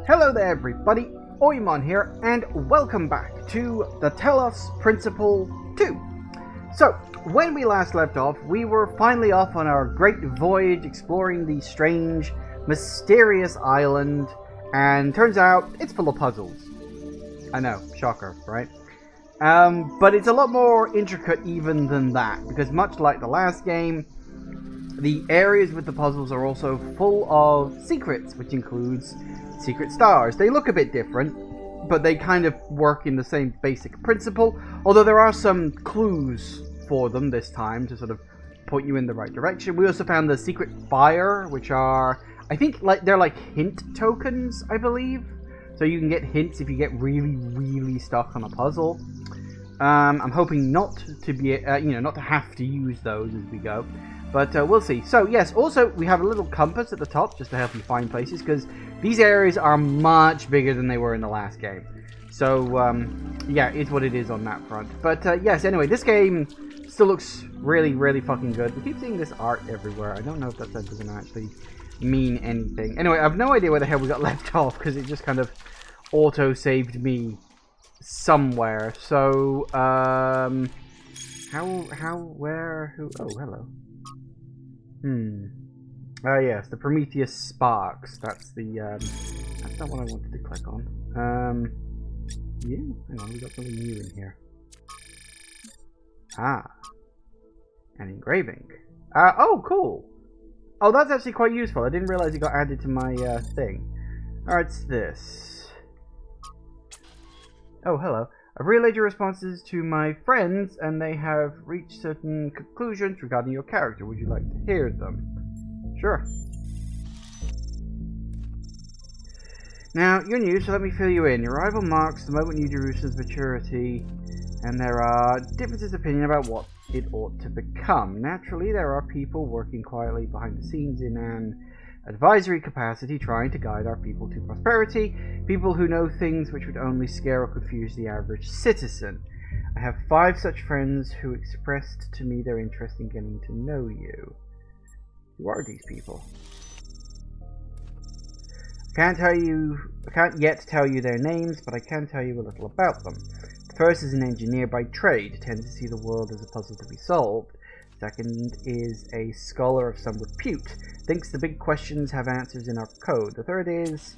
Hello there everybody, Oimon here, and welcome back to the Talos Principle 2. So, when we last left off, we were finally off on our great voyage exploring the strange, mysterious island, and turns out it's full of puzzles. I know, shocker, right? But it's a lot more intricate even than that, because much like the last game, the areas with the puzzles are also full of secrets, which includes secret stars. They look a bit different, but they kind of work in the same basic principle, although there are some clues for them this time to sort of point you in the right direction. We also found the secret fire, which are, I think, they're like hint tokens, I believe. So you can get hints if you get really stuck on a puzzle. I'm hoping not to be, not to have to use those as we go. But we'll see. So, yes, also, we have a little compass at the top just to help you find places, because these areas are much bigger than they were in the last game. So, yeah, it's what it is on that front. But, yes, anyway, this game still looks really fucking good. We keep seeing this art everywhere. I don't know if that doesn't actually mean anything. Anyway, I have no idea where the hell we got left off, because it just kind of auto-saved me somewhere. So, who? Oh, hello. Oh yes, the Prometheus Sparks. That's the, that's not what I wanted to click on. Yeah, hang on, we got something new in here. Ah. An engraving. Oh, cool. Oh, that's actually quite useful. I didn't realize it got added to my, thing. Alright, it's this. Oh, hello. I've relayed your responses to my friends, and they have reached certain conclusions regarding your character. Would you like to hear them? Sure. Now, you're new, so let me fill you in. Your arrival marks the moment New Jerusalem's maturity, and there are differences of opinion about what it ought to become. Naturally, there are people working quietly behind the scenes in an advisory capacity, trying to guide our people to prosperity, people who know things which would only scare or confuse the average citizen. I have 5 such friends who expressed to me their interest in getting to know you. Who are these people? I can't yet tell you their names, but I can tell you a little about them. The first is an engineer by trade, tends to see the world as a puzzle to be solved. Second is a scholar of some repute, thinks the big questions have answers in our code. The third is,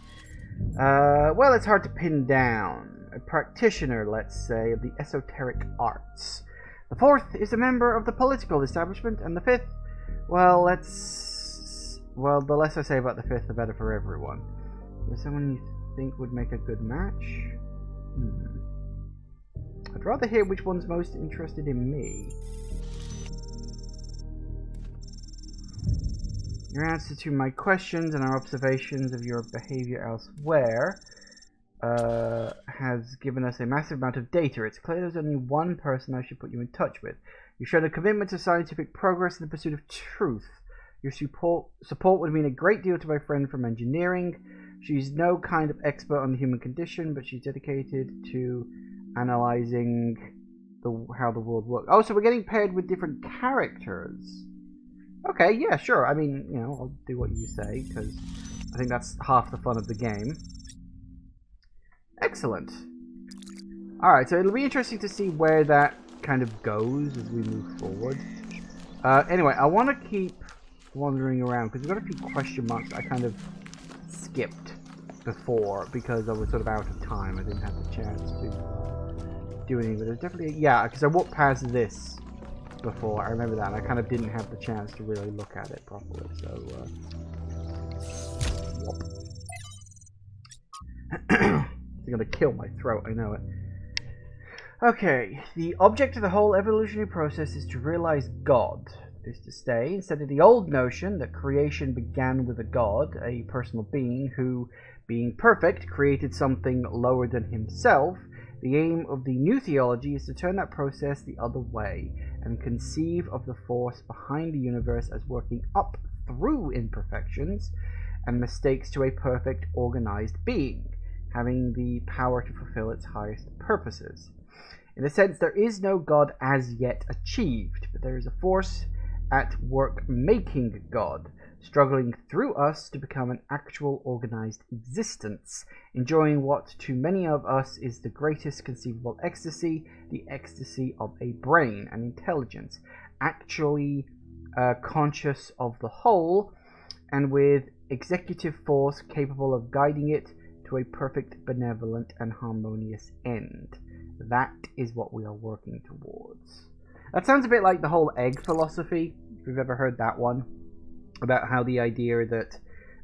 well, it's hard to pin down. A practitioner, let's say, of the esoteric arts. The fourth is a member of the political establishment, and the fifth, well, the less I say about the fifth, the better for everyone. Is there someone you think would make a good match? I'd rather hear which one's most interested in me. Your answer to my questions and our observations of your behavior elsewhere has given us a massive amount of data. It's clear there's only one person I should put you in touch with. You showed a commitment to scientific progress in the pursuit of truth. Your support would mean a great deal to my friend from engineering. She's no kind of expert on the human condition, but she's dedicated to analyzing how the world works. Oh, so we're getting paired with different characters. Okay, yeah, sure. I mean, I'll do what you say, because I think that's half the fun of the game. Excellent. Alright, so it'll be interesting to see where that kind of goes as we move forward. Anyway, I want to keep wandering around, because we've got a few question marks I kind of skipped before, because I was sort of out of time. I didn't have the chance to do anything, but there's definitely... Yeah, because I walked past this before, I remember that, and I kind of didn't have the chance to really look at it properly, so, It's gonna kill my throat, I know it. Okay, the object of the whole evolutionary process is to realize God. Is to stay, instead of the old notion that creation began with a God, a personal being who, being perfect, created something lower than himself. The aim of the new theology is to turn that process the other way, and conceive of the force behind the universe as working up through imperfections and mistakes to a perfect, organized being, having the power to fulfill its highest purposes. In a sense, there is no God as yet achieved, but there is a force at work making God, struggling through us to become an actual organized existence, enjoying what to many of us is the greatest conceivable ecstasy, the ecstasy of a brain, an intelligence, actually conscious of the whole, and with executive force capable of guiding it to a perfect, benevolent, and harmonious end. That is what we are working towards. That sounds a bit like the whole egg philosophy, if you've ever heard that one, about how the idea that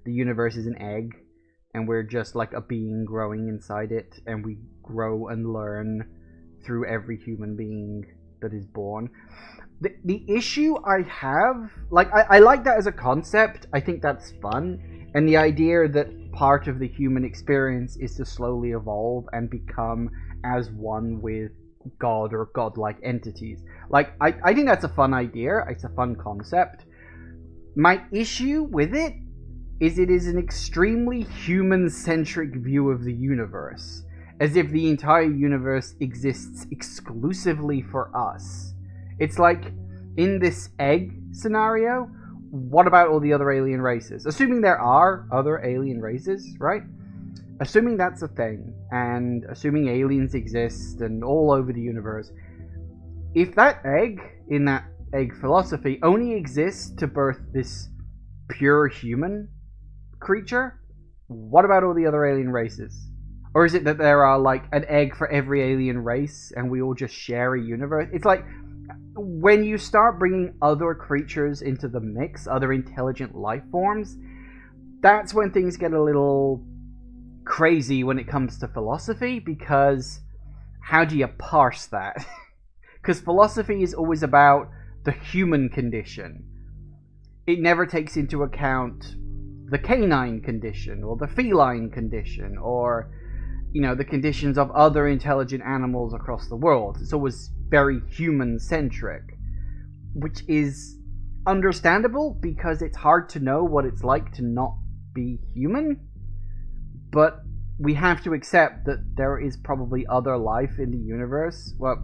the universe is an egg, and we're just like a being growing inside it, and we grow and learn through every human being that is born. The issue I have, like, I like that as a concept. I think that's fun. And the idea that part of the human experience is to slowly evolve and become as one with God or godlike entities. Like, I think that's a fun idea. It's a fun concept. My issue with it is an extremely human-centric view of the universe. As if the entire universe exists exclusively for us. It's like, in this egg scenario, what about all the other alien races? Assuming there are other alien races, right? Assuming that's a thing, and assuming aliens exist and all over the universe, if that egg, in that egg philosophy, only exists to birth this pure human creature, what about all the other alien races? Or is it that there are, like, an egg for every alien race, and we all just share a universe? It's like, when you start bringing other creatures into the mix, other intelligent life forms, that's when things get a little crazy when it comes to philosophy, because how do you parse that? Because philosophy is always about the human condition. It never takes into account the canine condition, or the feline condition, or, you know, the conditions of other intelligent animals across the world. It's always very human-centric, which is understandable because it's hard to know what it's like to not be human, but we have to accept that there is probably other life in the universe. Well,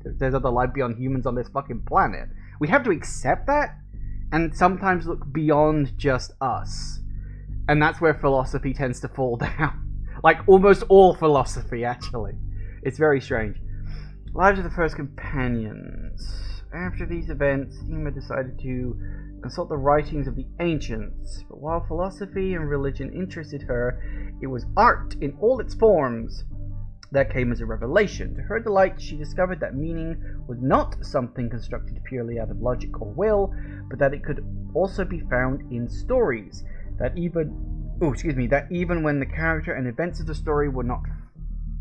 there's other life beyond humans on this fucking planet. We have to accept that, and sometimes look beyond just us. And that's where philosophy tends to fall down. Like, almost all philosophy, actually. It's very strange. Lives of the First Companions. After these events, Stima decided to consult the writings of the ancients. But while philosophy and religion interested her, it was art in all its forms that came as a revelation. To her delight, she discovered that meaning was not something constructed purely out of logic or will, but that it could also be found in stories. That even when the character and events of the story were not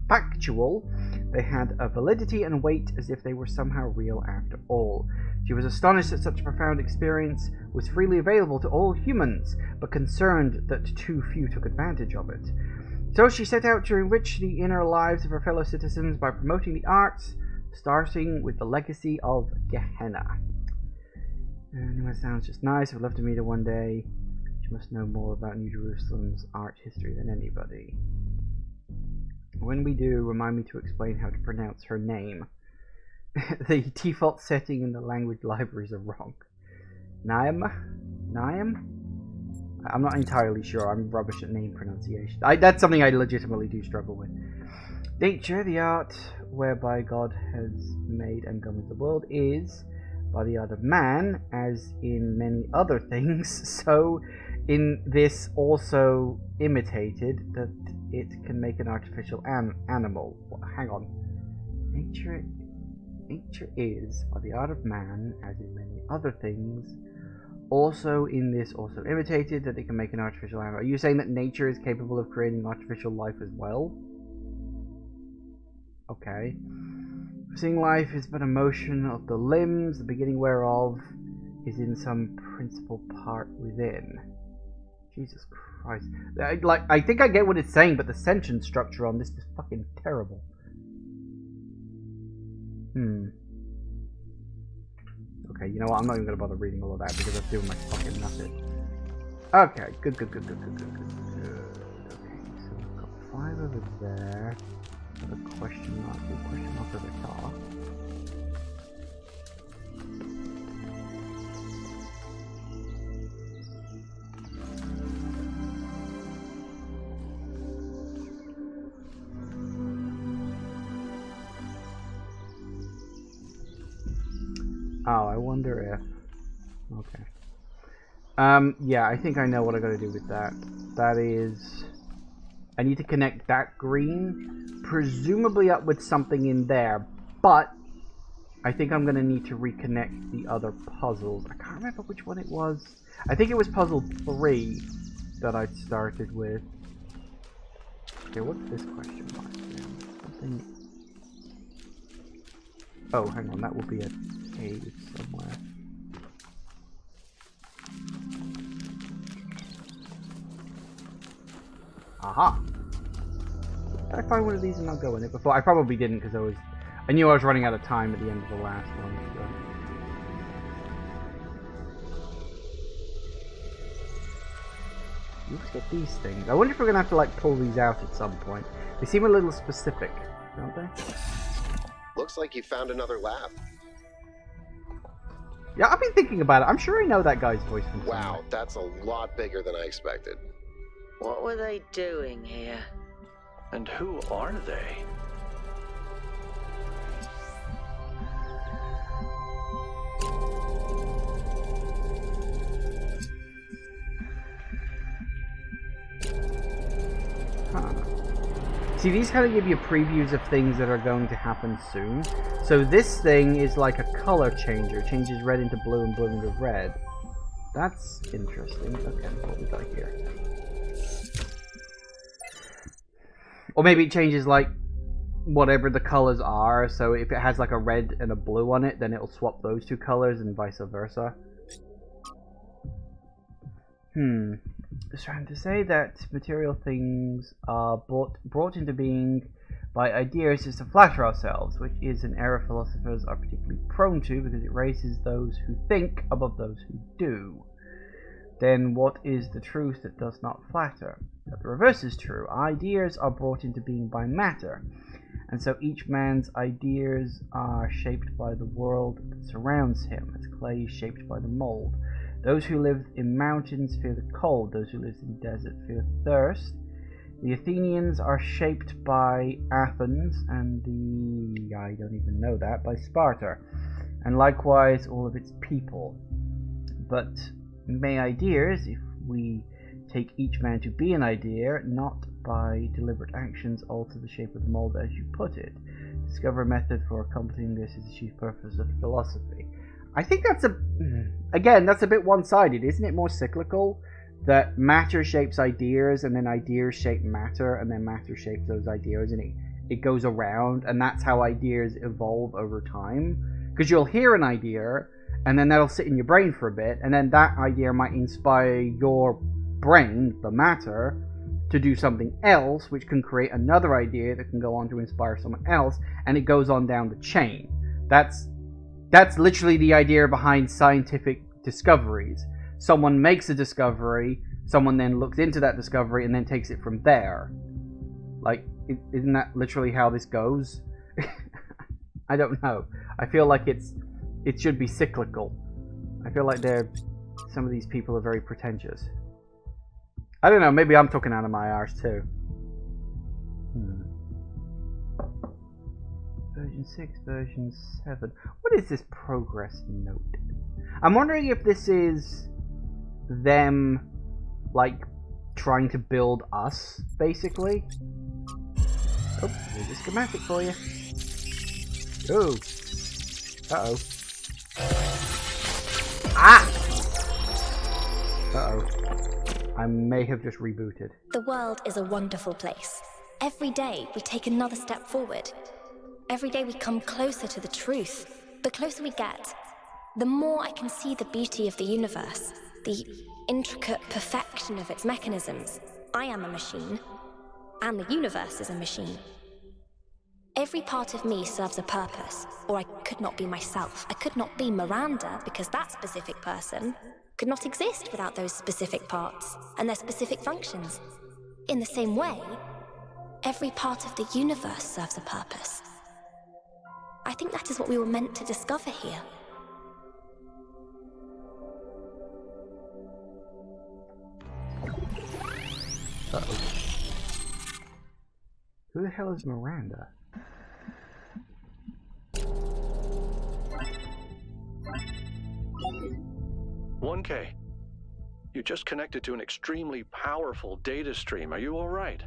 factual, they had a validity and weight as if they were somehow real after all. She was astonished that such a profound experience was freely available to all humans, but concerned that too few took advantage of it. So she set out to enrich the inner lives of her fellow citizens by promoting the arts, starting with the legacy of Gehenna. And it sounds just nice. I'd love to meet her one day. She must know more about New Jerusalem's art history than anybody. When we do, remind me to explain how to pronounce her name. The default setting in the language libraries are wrong. Naim? I'm not entirely sure. I'm rubbish at name pronunciation. That's something I legitimately do struggle with. Nature, the art whereby God has made and governs the world, is, by the art of man, as in many other things, so in this also imitated, that it can make an artificial animal. Hang on. Nature is, by the art of man, as in many other things, also in this also imitated, that it can make an artificial animal. Are you saying that nature is capable of creating artificial life as well? Okay. Seeing life is but a motion of the limbs, the beginning whereof is in some principal part within. Jesus Christ. I think I get what it's saying, but the sentence structure on this is fucking terrible. Okay, you know what? I'm not even gonna bother reading all of that because I'm doing my fucking nothing. Okay, good. Okay, so we've got 5 over there. The question mark over the top. Oh, I wonder if... Okay. Yeah, I think I know what I gotta do with that. That is... I need to connect that green, presumably up with something in there, but I think I'm gonna need to reconnect the other puzzles. I can't remember which one it was. I think it was puzzle 3 that I started with. Okay, what's this question mark? Something... Oh, hang on, that will be a cave somewhere. Aha! Did I find one of these and not go in it before? I probably didn't because I knew I was running out of time at the end of the last one. So. Look at these things. I wonder if we're gonna have to like pull these out at some point. They seem a little specific, don't they? Looks like you found another lab. Yeah, I've been thinking about it. I'm sure I know that guy's voice from somewhere. Wow, that's a lot bigger than I expected. What were they doing here? And who are they? Huh. See, these kind of give you previews of things that are going to happen soon. So this thing is like a color changer. It changes red into blue and blue into red. That's interesting. Okay, what we got here? Or maybe it changes like whatever the colors are. So if it has like a red and a blue on it, then it'll swap those two colors and vice versa. Just trying to say that material things are brought into being by ideas just to flatter ourselves, which is an error philosophers are particularly prone to because it raises those who think above those who do. Then what is the truth that does not flatter? That the reverse is true. Ideas are brought into being by matter, and so each man's ideas are shaped by the world that surrounds him, as clay is shaped by the mold. Those who live in mountains fear the cold, those who live in desert fear thirst. The Athenians are shaped by Athens, and I don't even know that, by Sparta, and likewise all of its people. But may ideas, if we take each man to be an idea, not by deliberate actions alter the shape of the mold as you put it. Discover a method for accomplishing this is the chief purpose of philosophy. I think that's that's a bit one-sided, isn't it? More cyclical, that matter shapes ideas, and then ideas shape matter, and then matter shapes those ideas, and it goes around, and that's how ideas evolve over time. Because you'll hear an idea, and then that'll sit in your brain for a bit, and then that idea might inspire your brain, the matter, to do something else, which can create another idea that can go on to inspire someone else, and it goes on down the chain. That's literally the idea behind scientific discoveries. Someone makes a discovery, someone then looks into that discovery, and then takes it from there. Like, isn't that literally how this goes? I don't know. I feel like it should be cyclical. I feel like some of these people are very pretentious. I don't know, maybe I'm talking out of my arse too. Version 6, version 7. What is this progress note? I'm wondering if this is them, like, trying to build us, basically. Oh, here's a schematic for you. Oh. Uh-oh. Ah! Uh-oh. I may have just rebooted. The world is a wonderful place. Every day we take another step forward. Every day we come closer to the truth. The closer we get, the more I can see the beauty of the universe, the intricate perfection of its mechanisms. I am a machine, and the universe is a machine. Every part of me serves a purpose, or I could not be myself. I could not be Miranda, because that specific person could not exist without those specific parts and their specific functions. In the same way, every part of the universe serves a purpose. I think that is what we were meant to discover here. Uh-oh. Who the hell is Miranda? 1K. You just connected to an extremely powerful data stream. Are you all right?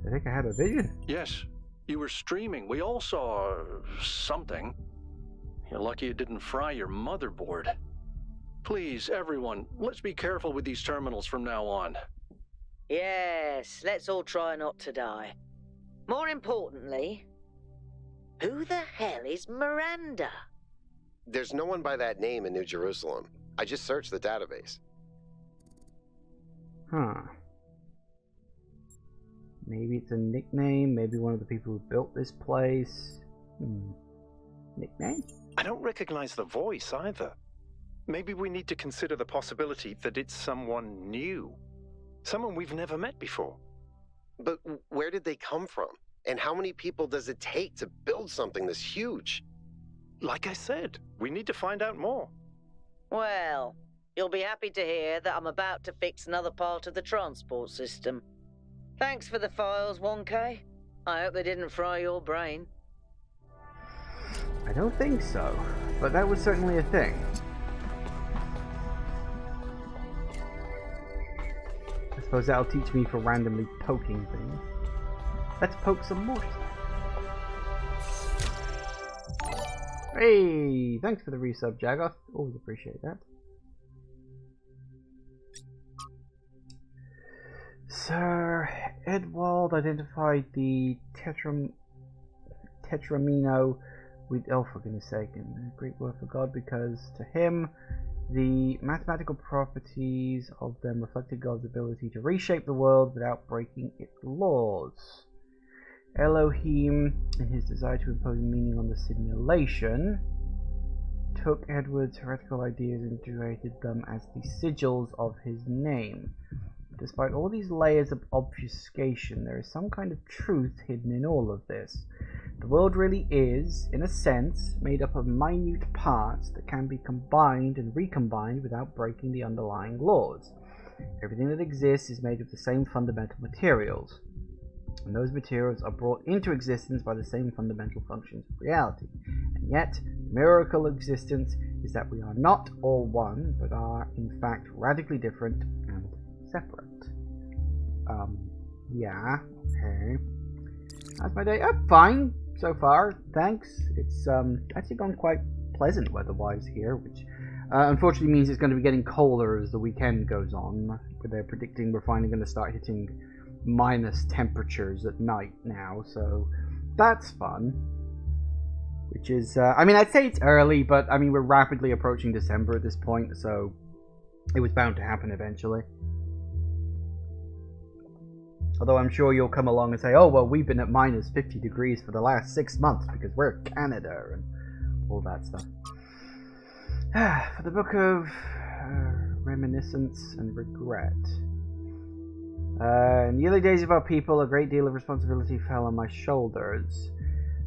I think I had a vision. Yes. You were streaming. We all saw something. You're lucky it didn't fry your motherboard. Please, everyone, let's be careful with these terminals from now on. Yes, let's all try not to die. More importantly, who the hell is Miranda? There's no one by that name in New Jerusalem. I just searched the database. Huh. Maybe it's a nickname. Maybe one of the people who built this place. Nickname? I don't recognize the voice either. Maybe we need to consider the possibility that it's someone new. Someone we've never met before. But where did they come from? And how many people does it take to build something this huge? Like I said, we need to find out more. Well, you'll be happy to hear that I'm about to fix another part of the transport system. Thanks for the files, 1K. I hope they didn't fry your brain. I don't think so, but that was certainly a thing. I suppose that'll teach me for randomly poking things. Let's poke some more stuff. Hey, thanks for the resub, Jagoth. Always appreciate that. Sir Edwald identified the Tetramino with, oh for goodness sake, a Greek word for God, because to him the mathematical properties of them reflected God's ability to reshape the world without breaking its laws. Elohim, in his desire to impose meaning on the simulation, took Edward's heretical ideas and integrated them as the sigils of his name. Despite all these layers of obfuscation, there is some kind of truth hidden in all of this. The world really is, in a sense, made up of minute parts that can be combined and recombined without breaking the underlying laws. Everything that exists is made of the same fundamental materials, and those materials are brought into existence by the same fundamental functions of reality. And yet, the miracle of existence is that we are not all one, but are, in fact, radically different and separate. Yeah, okay. How's my day? Fine so far, thanks. It's actually gone quite pleasant weather-wise here, which unfortunately means it's going to be getting colder as the weekend goes on. They're predicting we're finally going to start hitting minus temperatures at night now, so that's fun. Which is, I mean, I'd say it's early, but I mean, we're rapidly approaching December at this point, so it was bound to happen eventually. Although I'm sure you'll come along and say, oh, well, we've been at minus 50 degrees for the last 6 months because we're Canada and all that stuff. For the book of reminiscence and regret. In the early days of our people, a great deal of responsibility fell on my shoulders.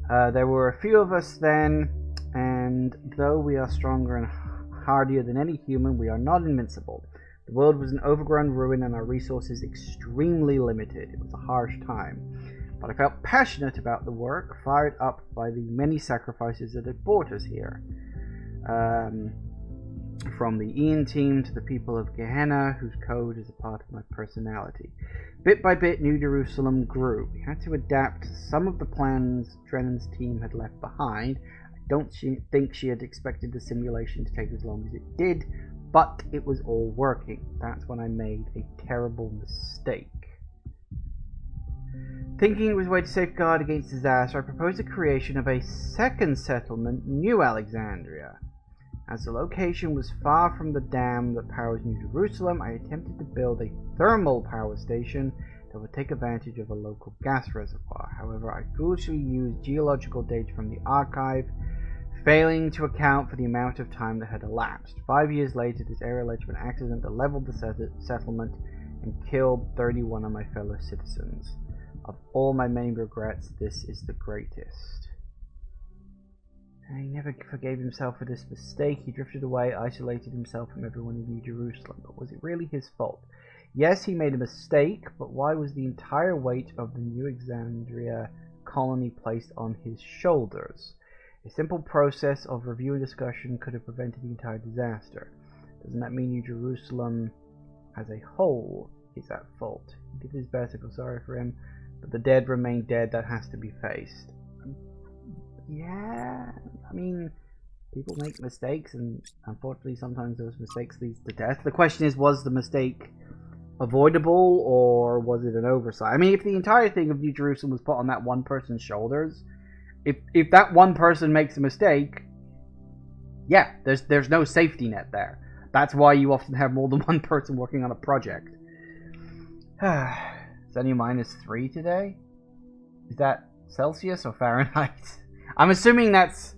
There were a few of us then, and though we are stronger and hardier than any human, we are not invincible. The world was an overgrown ruin and our resources extremely limited. It was a harsh time, but I felt passionate about the work, fired up by the many sacrifices that had brought us here. From the Ian team to the people of Gehenna, whose code is a part of my personality. Bit by bit, New Jerusalem grew. We had to adapt to some of the plans Drennan's team had left behind. I don't think she had expected the simulation to take as long as it did, but it was all working. That's when I made a terrible mistake. Thinking it was a way to safeguard against disaster, I proposed the creation of a second settlement, New Alexandria. As the location was far from the dam that powers New Jerusalem, I attempted to build a thermal power station that would take advantage of a local gas reservoir. However, I foolishly used geological data from the archive, failing to account for the amount of time that had elapsed. 5 years later, this area led to an accident that leveled the settlement and killed 31 of my fellow citizens. Of all my many regrets, this is the greatest. He never forgave himself for this mistake. He drifted away, isolated himself from everyone in New Jerusalem. But was it really his fault? Yes, he made a mistake, but why was the entire weight of the New Alexandria colony placed on his shoulders? A simple process of review and discussion could have prevented the entire disaster. Doesn't that mean New Jerusalem as a whole is at fault? He did his best, I feel sorry for him, but the dead remain dead. That has to be faced. Yeah, I mean, people make mistakes, and unfortunately sometimes those mistakes lead to death. The question is, was the mistake avoidable, or was it an oversight? I mean, if the entire thing of New Jerusalem was put on that one person's shoulders, if that one person makes a mistake, yeah, there's no safety net there. That's why you often have more than one person working on a project. Is any -3 today? Is that Celsius or Fahrenheit? I'm assuming that's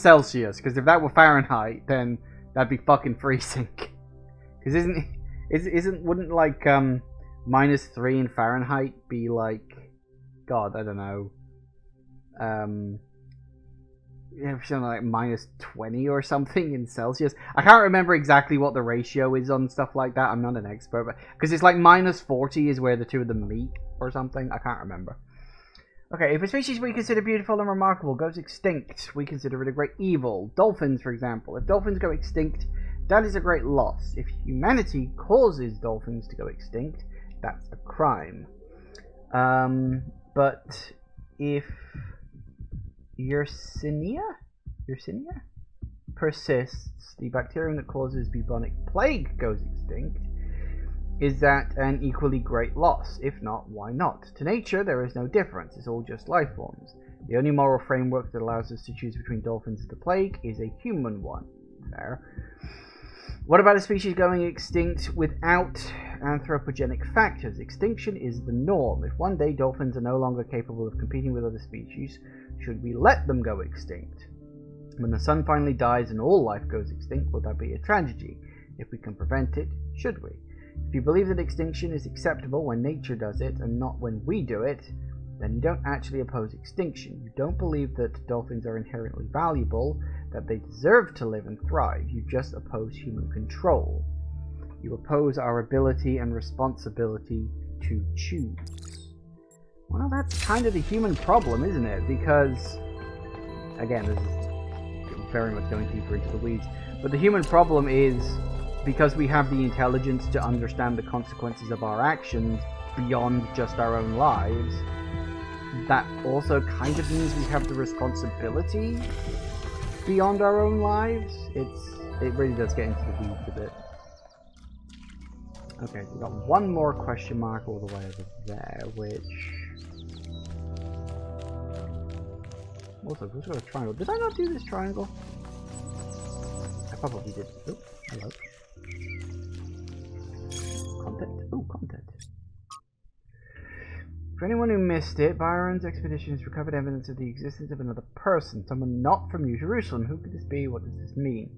Celsius, because if that were Fahrenheit, then that'd be fucking freezing. Because wouldn't like -3 in Fahrenheit be like, God, I don't know, something like -20 or something in Celsius. I can't remember exactly what the ratio is on stuff like that. I'm not an expert, but because it's like -40 is where the two of them meet or something. I can't remember. Okay, if a species we consider beautiful and remarkable goes extinct, we consider it a great evil. Dolphins, for example. If dolphins go extinct, that is a great loss. If humanity causes dolphins to go extinct, that's a crime. But if Yersinia persists, the bacterium that causes bubonic plague goes extinct, is that an equally great loss? If not, why not? To nature, there is no difference. It's all just life forms. The only moral framework that allows us to choose between dolphins and the plague is a human one. Fair. What about a species going extinct without anthropogenic factors? Extinction is the norm. If one day dolphins are no longer capable of competing with other species, should we let them go extinct? When the sun finally dies and all life goes extinct, will that be a tragedy? If we can prevent it, should we? If you believe that extinction is acceptable when nature does it and not when we do it, then you don't actually oppose extinction. You don't believe that dolphins are inherently valuable, that they deserve to live and thrive. You just oppose human control. You oppose our ability and responsibility to choose. Well, that's kind of the human problem, isn't it? Because, again, this is very much going deeper into the weeds, but the human problem is because we have the intelligence to understand the consequences of our actions beyond just our own lives, that also kind of means we have the responsibility beyond our own lives. It really does get into the weeds a bit. Okay, we've got one more question mark all the way over there, which... Also, who's got a triangle? Did I not do this triangle? I probably did. Oh, hello. Content? Oh, content. For anyone who missed it, Byron's expedition has recovered evidence of the existence of another person, someone not from New Jerusalem. Who could this be? What does this mean?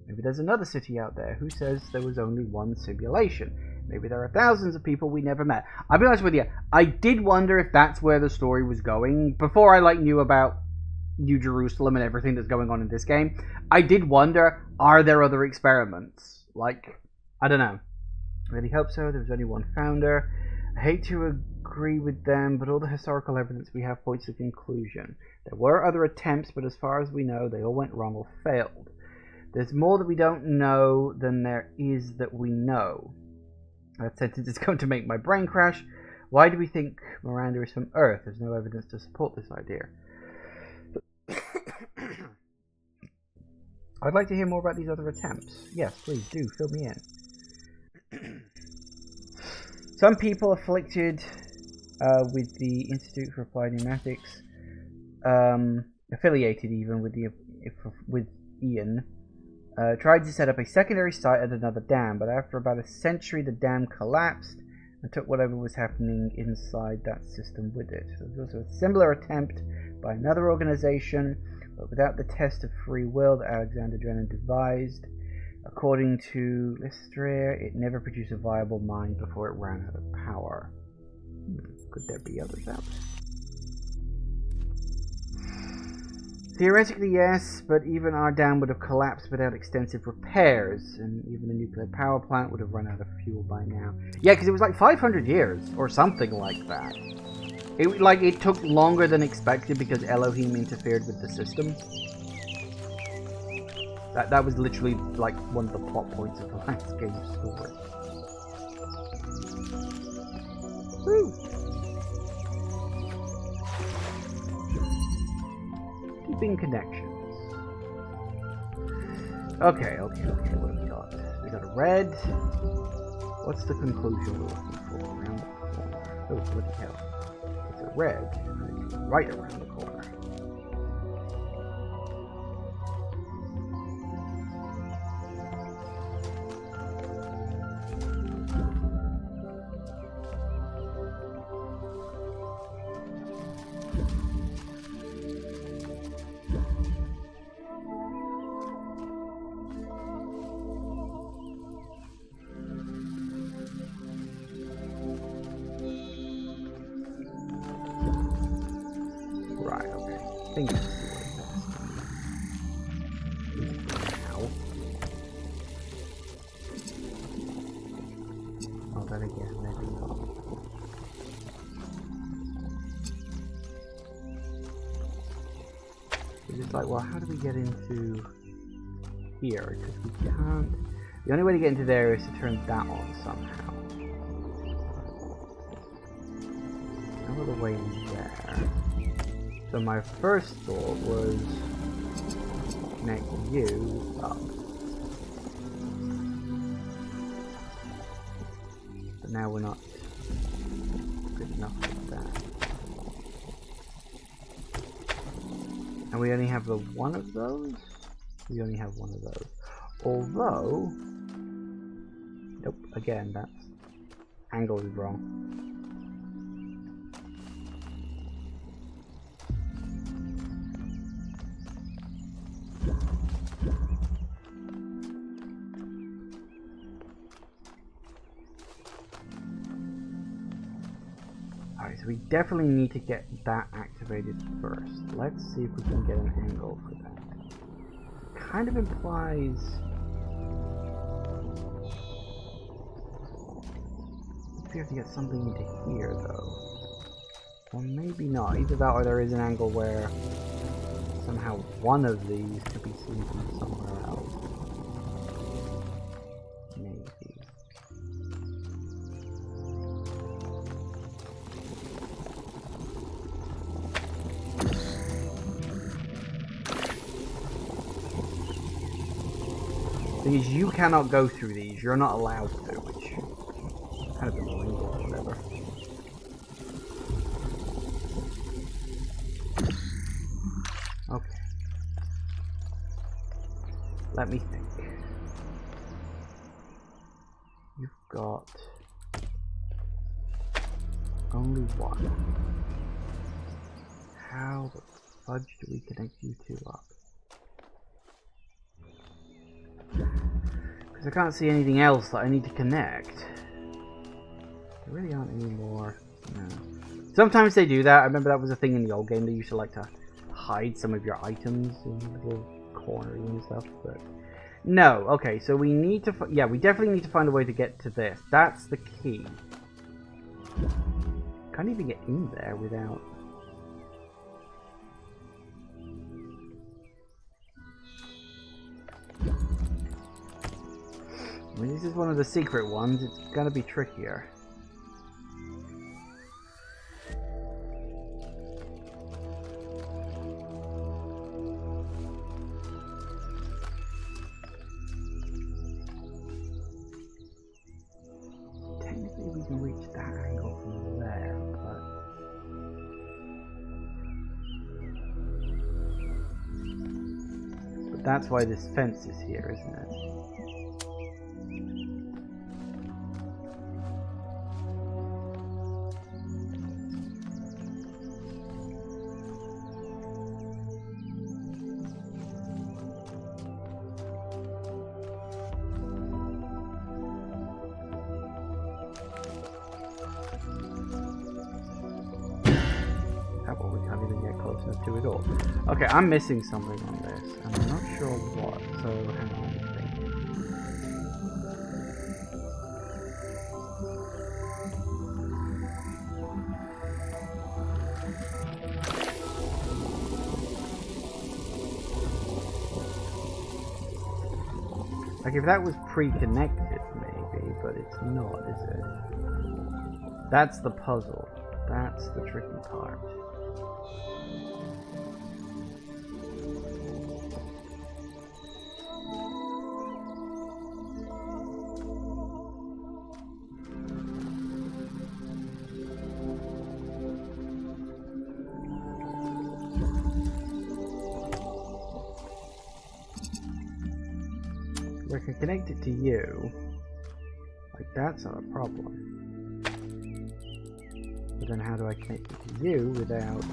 Maybe there's another city out there. Who says there was only one simulation? Maybe there are thousands of people we never met. I'll be honest with you, I did wonder if that's where the story was going. Before I knew about New Jerusalem and everything that's going on in this game, I did wonder, are there other experiments? Like, I don't know. I really hope so. There was only one founder. I hate to agree with them, but all the historical evidence we have points to the conclusion. There were other attempts, but as far as we know, they all went wrong or failed. There's more that we don't know than there is that we know. That sentence is going to make my brain crash. Why do we think Miranda is from Earth? There's no evidence to support this idea. I'd like to hear more about these other attempts. Yes, please do, fill me in. Some people afflicted with the Institute for Applied Pneumatics, affiliated even with Ian, tried to set up a secondary site at another dam, but after about a century the dam collapsed and took whatever was happening inside that system with it. There was also a similar attempt by another organization, but without the test of free will that Alexander Drennan devised. According to Listria, it never produced a viable mind before it ran out of power. Could there be others out there? Theoretically, yes, but even our dam would have collapsed without extensive repairs, and even the nuclear power plant would have run out of fuel by now. Yeah, because it was like 500 years, or something like that. It took longer than expected because Elohim interfered with the system. That was literally like one of the plot points of the last game's story. Woo! Keeping connections. Okay, what have we got? We got a red. What's the conclusion we're looking for? Around the corner. Oh, bloody hell. It's a red. It's right around the corner. I think I see what it is. Now. Oh, then again, maybe not. It's just like, well, how do we get into here? Because we can't. The only way to get into there is to turn that on somehow. No other way there. So my first thought was connect you up. But now we're not good enough with that. And we only have the one of those? We only have one of those. Although, nope, again, that angle is wrong. Alright, so we definitely need to get that activated first. Let's see if we can get an angle for that. Kind of implies... we have to get something into here, though. Or maybe not. Either that or there is an angle where somehow one of these could be seen from somewhere else. Maybe. Because you cannot go through these, you're not allowed to, which is kind of annoying, but whatever. Okay. Let me think. You've got only one. How the fudge do we connect you two up? Because I can't see anything else that I need to connect. There really aren't any more. No. Sometimes they do that. I remember that was a thing in the old game. They used to like to hide some of your items in little corners and stuff. But no. Okay, so we need to. Yeah, we definitely need to find a way to get to this. That's the key. Can't even get in there without. I mean, this is one of the secret ones. It's gonna be trickier. Technically, we can reach that angle from there, but that's why this fence is here, isn't it? To it all. Okay, I'm missing something on this, and I'm not sure what, so hang on, let me think. Like if that was pre-connected maybe, but it's not, is it? That's the puzzle. That's the tricky part. I can connect it to you. Like, that's not a problem. But then how do I connect it to you without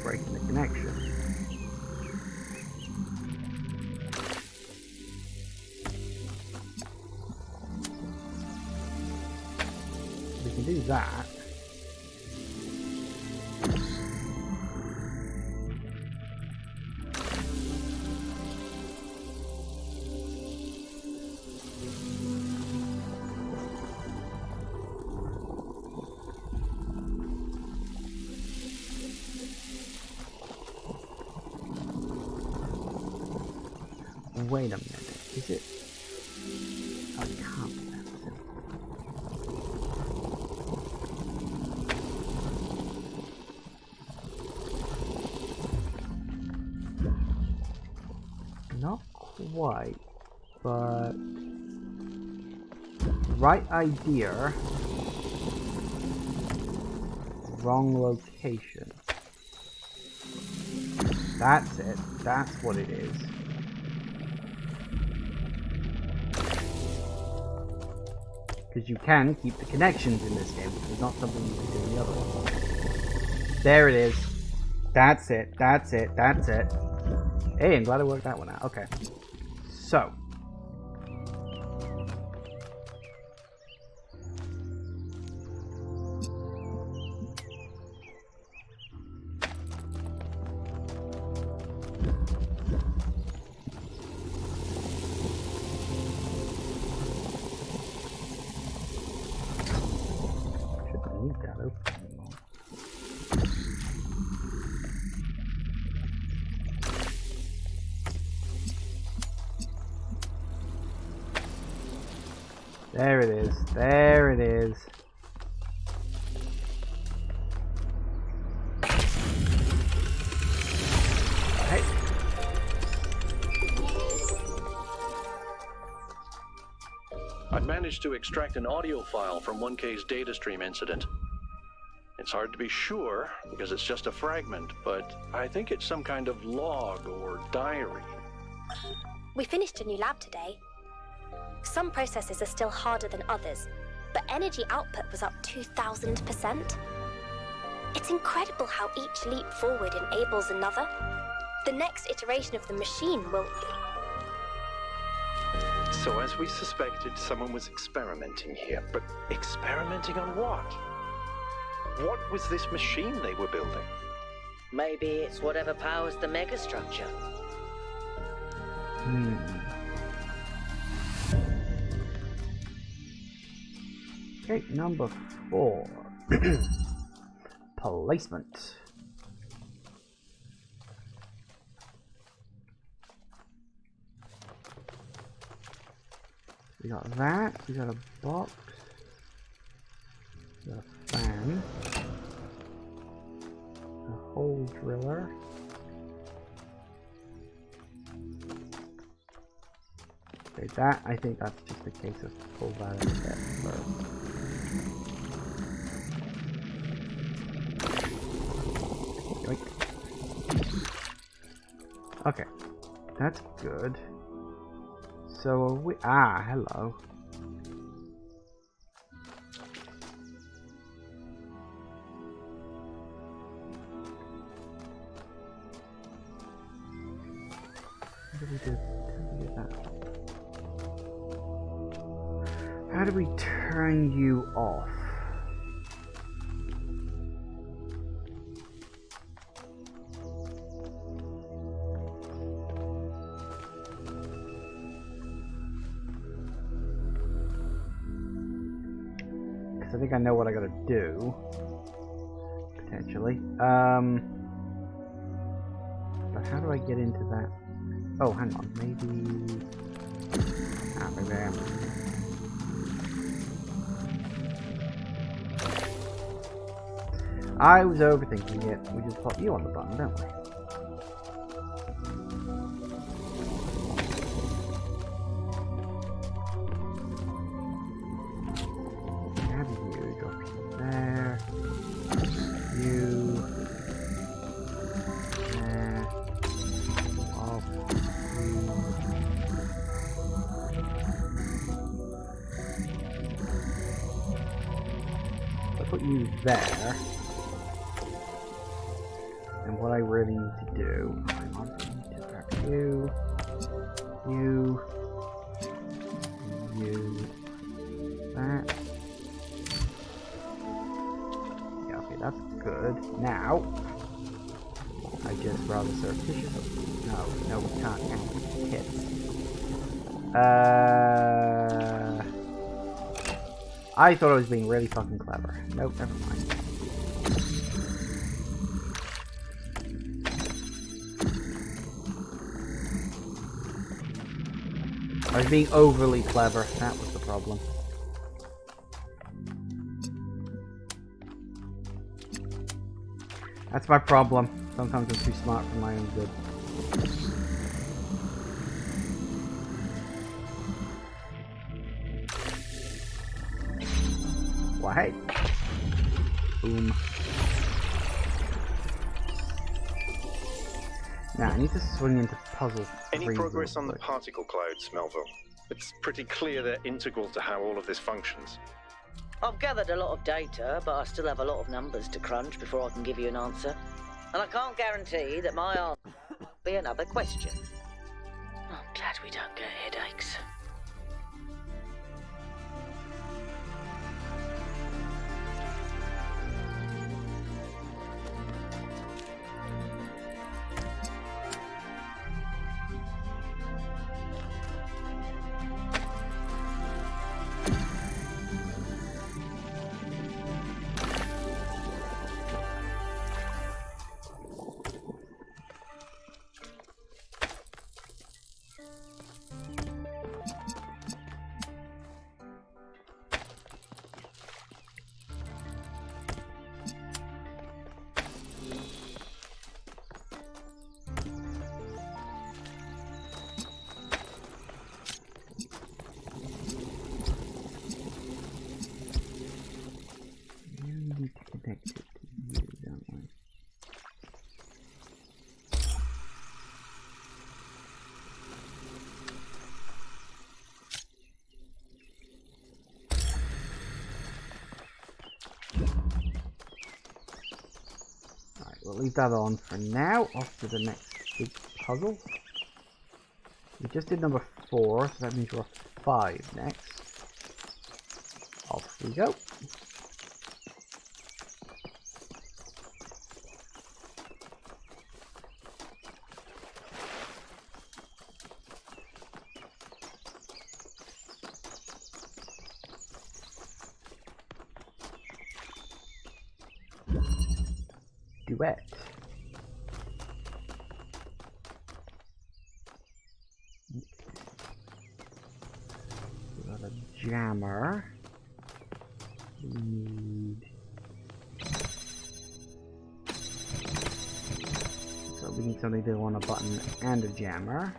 breaking the connection? We can do that. Wait a minute, is it? Oh, it can't be that simple. Not quite, but right idea, wrong location. That's it, that's what it is. Because you can keep the connections in this game, which is not something you can do in the other one. There it is. That's it. That's it. That's it. Hey, I'm glad I worked that one out. Okay. So. Need that open anymore. There it is. There it is. Hey. I've managed to extract an audio file from 1K's data stream incident. It's hard to be sure because it's just a fragment, but I think it's some kind of log or diary. We finished a new lab today. Some processes are still harder than others, but energy output was up 2,000%. It's incredible how each leap forward enables another. The next iteration of the machine will... So as we suspected, someone was experimenting here. But experimenting on what? What was this machine they were building? Maybe it's whatever powers the megastructure. Okay, number 4. Placement. We got that, we got a box, we got a fan, a hole driller, okay, that, I think that's just a case of pull that out of there first. Yoink. Okay, that's good. So are we... Ah, hello. How do we do that? How do we turn you off? I think I know what I gotta do. Potentially. But how do I get into that? Oh, hang on. Maybe... Ah, maybe I am. I was overthinking it. We just put you on the button, don't we? Have you drop you there? You there? Off you. I put you there. And what I really need to do, I want to grab you, that. Yeah, okay, that's good. Now, I just rather surreptitiously. No, we can't count hits. I thought I was being really fucking clever. Nope, never mind. I was being overly clever, that was the problem. That's my problem. Sometimes I'm too smart for my own good. Well, hey. Boom. Now, I need to swing into puzzle 3. Any progress on the particle clouds, Melville? It's pretty clear they're integral to how all of this functions. I've gathered a lot of data, but I still have a lot of numbers to crunch before I can give you an answer. And I can't guarantee that my answer will be another question. I'm glad we don't get headaches. We'll leave that on for now. Off to the next big puzzle. We just did number 4, so that means we're off to 5 next. Off we go. Duet. Okay. We got a jammer. We need. So we need something to go on a button and a jammer.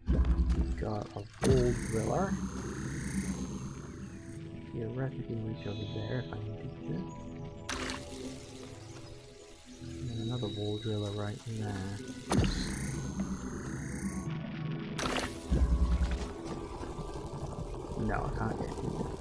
We've got a hole driller. Theoretically reach over there if I needed to. And another wall driller right there. No, I can't get to that.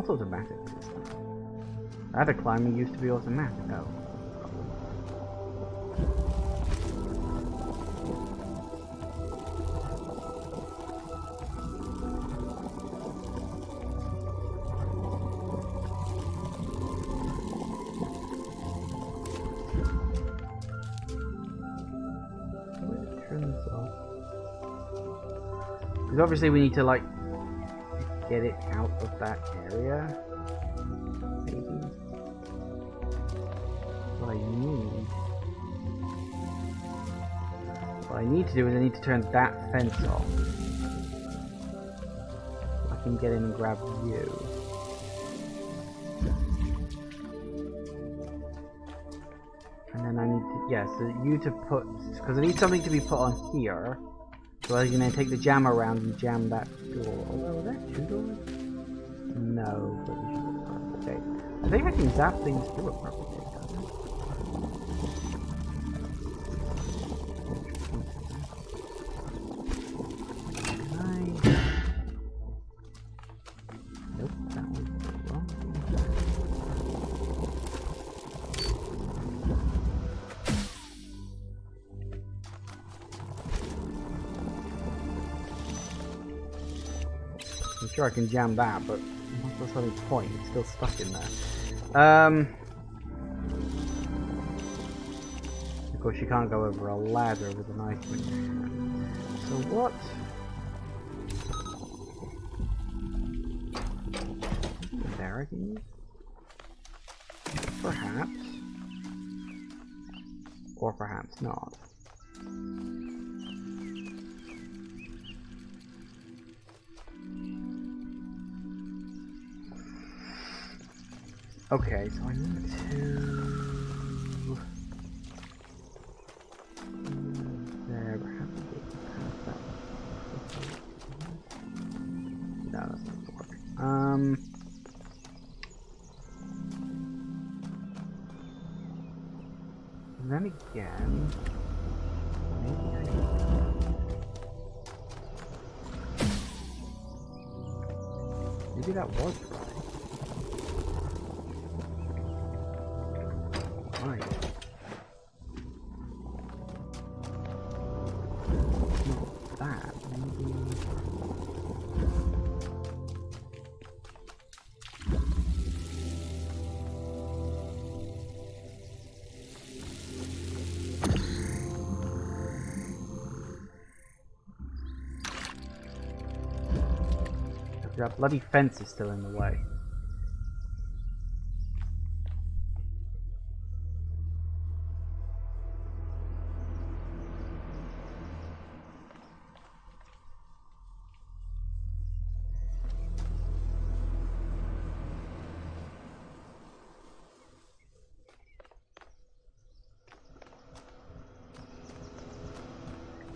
not automatic this time. Ladder climbing used to be automatic. Oh. Because obviously we need to like get it out of that area. Maybe. What I need to do is I need to turn that fence off. So I can get in and grab you. And then I need to, yeah, so you to put, because I need something to be put on here. So I can then take the jam around and jam that door. Oh, are there 2 doors? No, but we should look for it. Okay. I think I can zap things through it properly. Nope, that one's wrong. I'm sure I can jam that, but what's the point? It's still stuck in there. Of course, you can't go over a ladder with an item in your hand. So what? There I can use? Perhaps. Or perhaps not. Okay, so I need to... There, but how do we get past that? No, that's not gonna work. And then again... Maybe I can... Maybe that was right. That bloody fence is still in the way.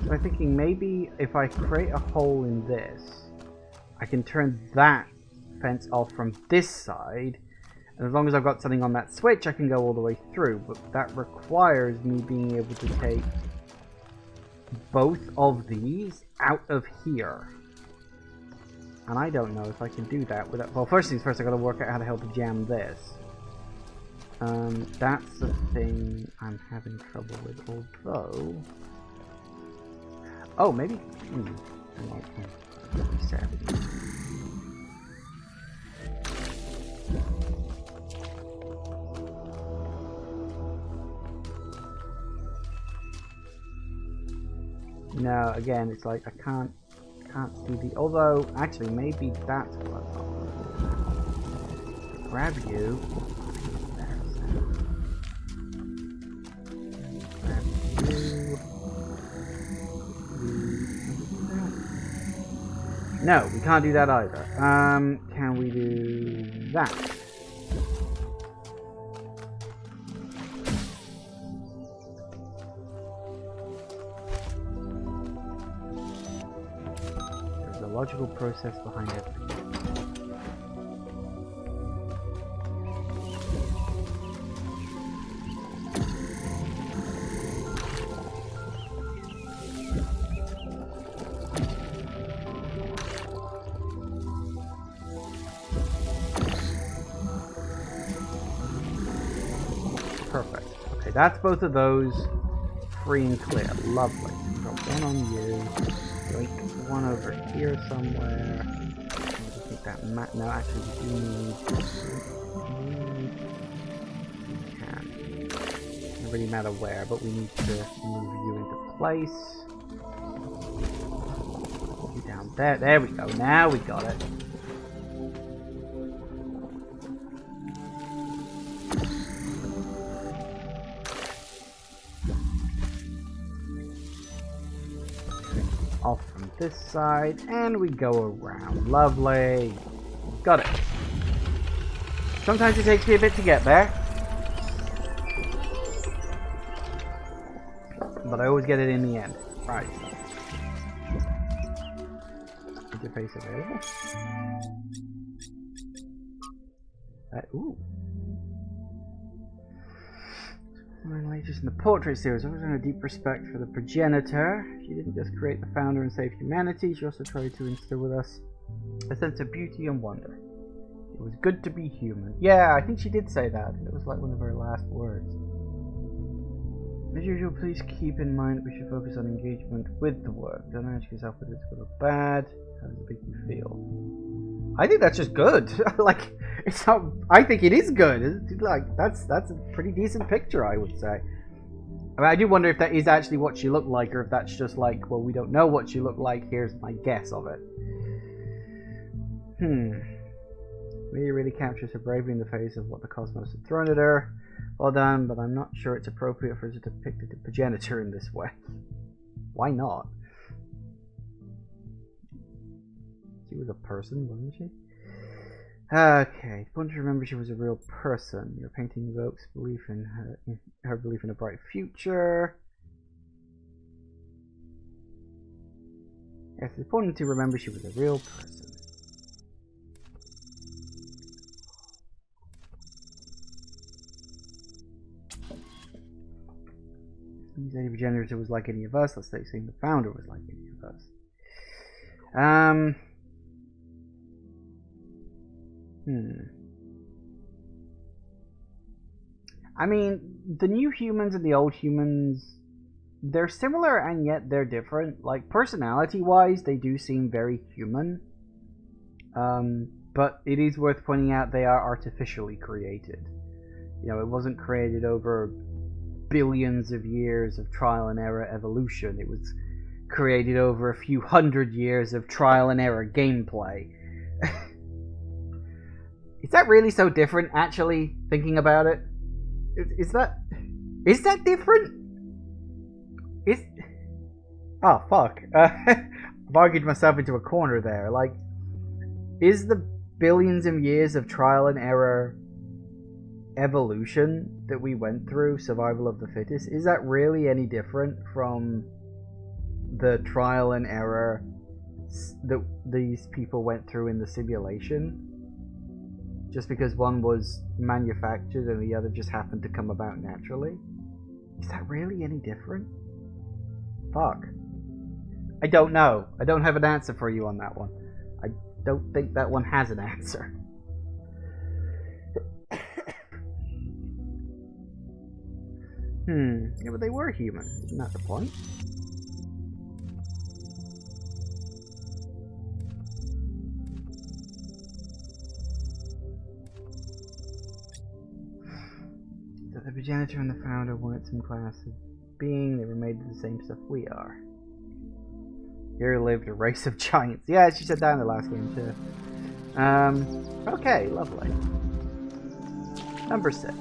So I'm thinking maybe if I create a hole in this, I can turn that fence off from this side, and as long as I've got something on that switch, I can go all the way through, but that requires me being able to take both of these out of here. And I don't know if I can do that without... Well, first things first, I gotta work out how the hell to jam this. That's the thing I'm having trouble with, although... Oh, maybe... No, again, it's like I can't see the... Although, actually, maybe that's what I'll grab you. Grab you. No, we can't do that either. Can we do that? There's a logical process behind everything. Perfect. Okay, that's both of those. Free and clear. Lovely. Got one on you. Like one over here somewhere. I think that map. No, actually, we do need. We can. Doesn't really matter where, but we need to move you into place. Move you down there. There we go. Now we got it. Off from this side, and we go around. Lovely. Got it. Sometimes it takes me a bit to get there, but I always get it in the end. Right. Interface available. Ooh. Just in the portrait series, I was in a deep respect for the progenitor. She didn't just create the founder and save humanity, she also tried to instill with us a sense of beauty and wonder. It was good to be human. Yeah, I think she did say that. It was like one of her last words. As usual, please keep in mind that we should focus on engagement with the work. Don't ask yourself whether it's good or bad. How does it make you feel? I think that's just good. Like, it's not. I think it is good. Like, that's a pretty decent picture, I would say. I mean, I do wonder if that is actually what she looked like, or if that's just like, well, we don't know what she looked like. Here's my guess of it. Maybe really captures her bravery in the face of what the cosmos had thrown at her. Well done, but I'm not sure it's appropriate for her to depict the progenitor in this way. Why not? She was a person, wasn't she? Okay, it's important to remember she was a real person. Your painting evokes belief in her belief in a bright future. Yes, it's important to remember she was a real person. Any progenitor was like any of us. Let's say the founder was like any of us. I mean, the new humans and the old humans, they're similar and yet they're different. Like, personality-wise, they do seem very human. But it is worth pointing out they are artificially created. You know, it wasn't created over billions of years of trial and error evolution. It was created over a few hundred years of trial and error gameplay. Is that really so different, actually, thinking about it? Is that different? Oh, fuck. I've argued myself into a corner there. Like, is the billions of years of trial and error evolution that we went through, survival of the fittest, is that really any different from the trial and error that these people went through in the simulation? Just because one was manufactured and the other just happened to come about naturally? Is that really any different? Fuck. I don't know. I don't have an answer for you on that one. I don't think that one has an answer. Yeah, but they were human. Isn't that the point? That the progenitor and the founder weren't some class of being, they were made of the same stuff we are. Here lived a race of giants. Yeah, she said that in the last game too. Okay, lovely. Number 6.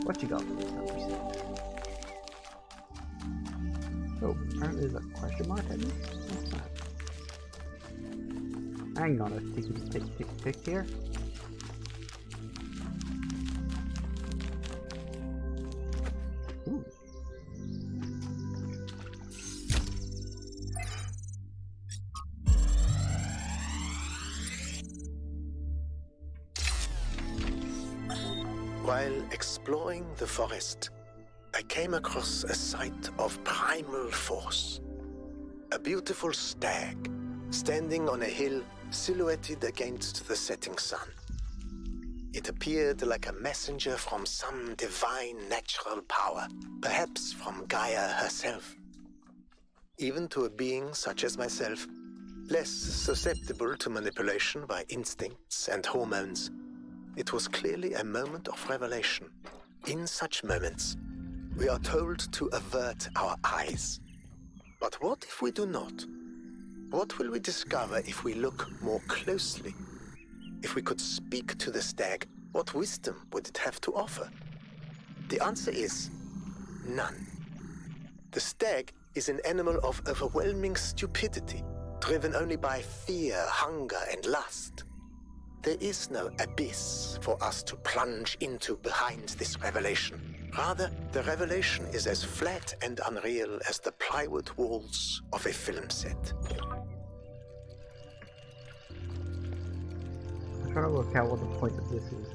What you got for this number 6? Oh, apparently there's a question mark at it. What's that? Hang on a tick here. Ooh. While exploring the forest, I came across a sight of primal force. A beautiful stag, standing on a hill silhouetted against the setting sun. It appeared like a messenger from some divine natural power, perhaps from Gaia herself. Even to a being such as myself, less susceptible to manipulation by instincts and hormones, it was clearly a moment of revelation. In such moments, we are told to avert our eyes. But what if we do not? What will we discover if we look more closely? If we could speak to the stag, what wisdom would it have to offer? The answer is none. The stag is an animal of overwhelming stupidity, driven only by fear, hunger, and lust. There is no abyss for us to plunge into behind this revelation. Rather, the revelation is as flat and unreal as the plywood walls of a film set. I'm trying to work out what the point of this is.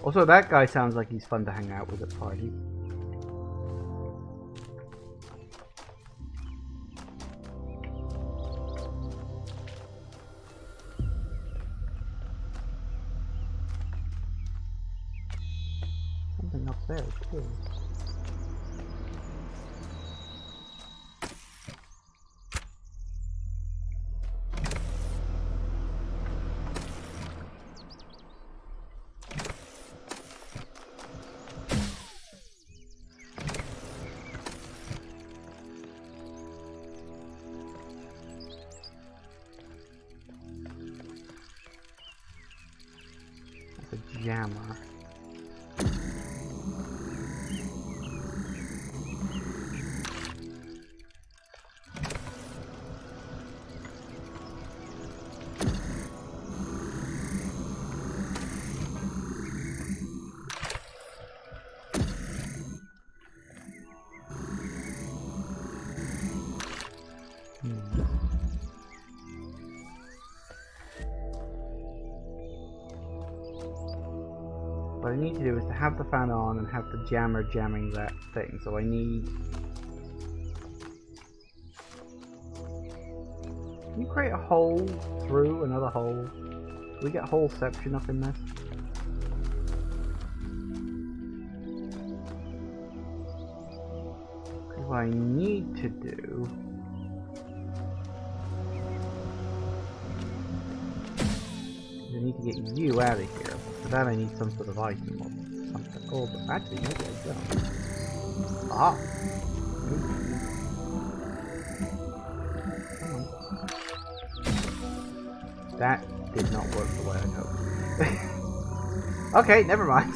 Also, that guy sounds like he's fun to hang out with at parties. Something up there too. Jammer. What I need to do is to have the fan on and have the jammer jamming that thing. So I need... Can you create a hole through another hole? Can we get holeception up in this? Because what I need to do... I need to get you out of here. For that I need some sort of item or something. Oh, but actually maybe I don't. Ah! Come on. That did not work the way I hoped. Okay, never mind.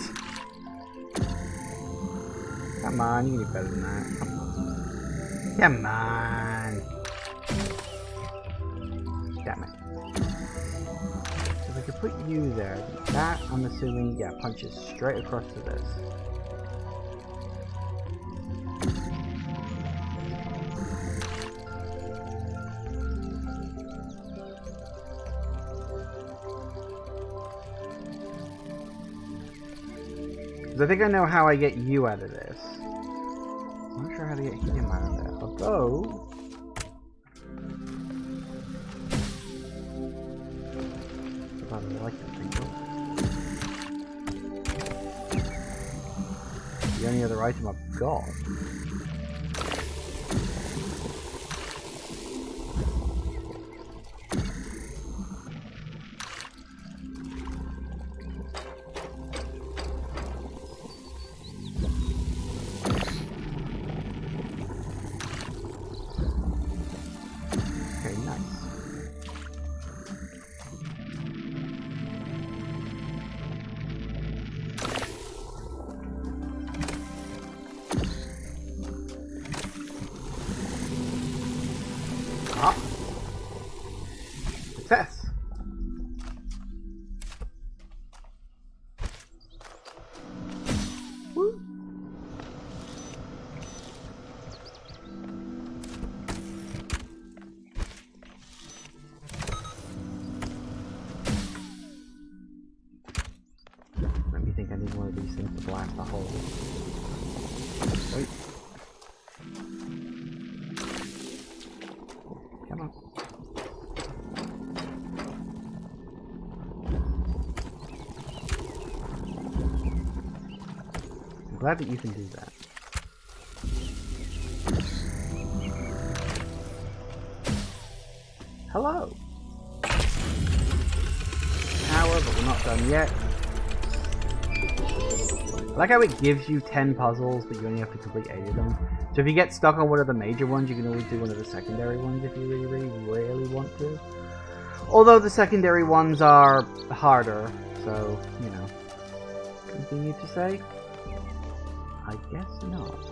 Come on, you can do better than that. Come on. Come on! Damn it. If I could put you there, that, I'm assuming, yeah, punches straight across to this. Because I think I know how I get you out of this. I'm not sure how to get him out of there. Although... I like the thing. The only other item I've got. Okay, nice. Ah. Success. Woo. Let me think I need one of these things to blast a hole. Wait. Come on. I'm glad that you can do that. Hello! Tower, but we're not done yet. I like how it gives you 10 puzzles, but you only have to complete 8 of them. So if you get stuck on one of the major ones, you can always do one of the secondary ones if you really want to. Although the secondary ones are harder, so, you know. Continue to say? I guess not.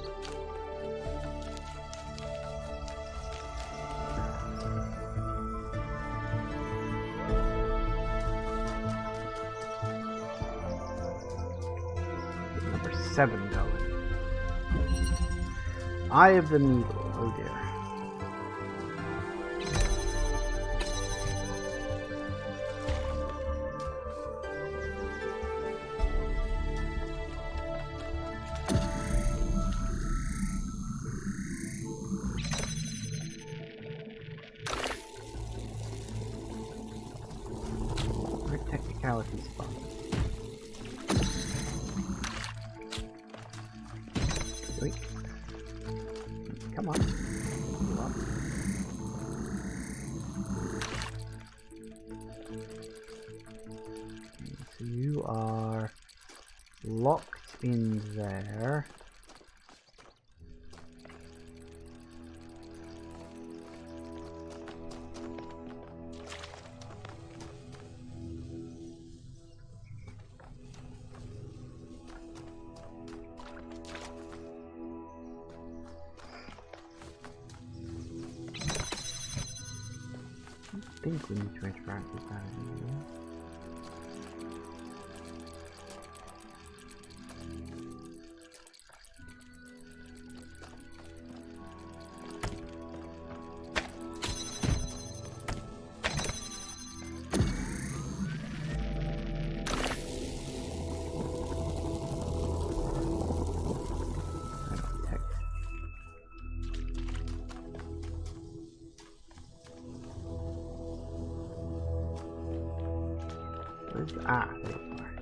Number 7 going. Eye of the Needle. Oh dear. Technicality spot. Wait. Come on. Come on. So you are locked in there. I think we need to interact with that anyway. Ah, there you are.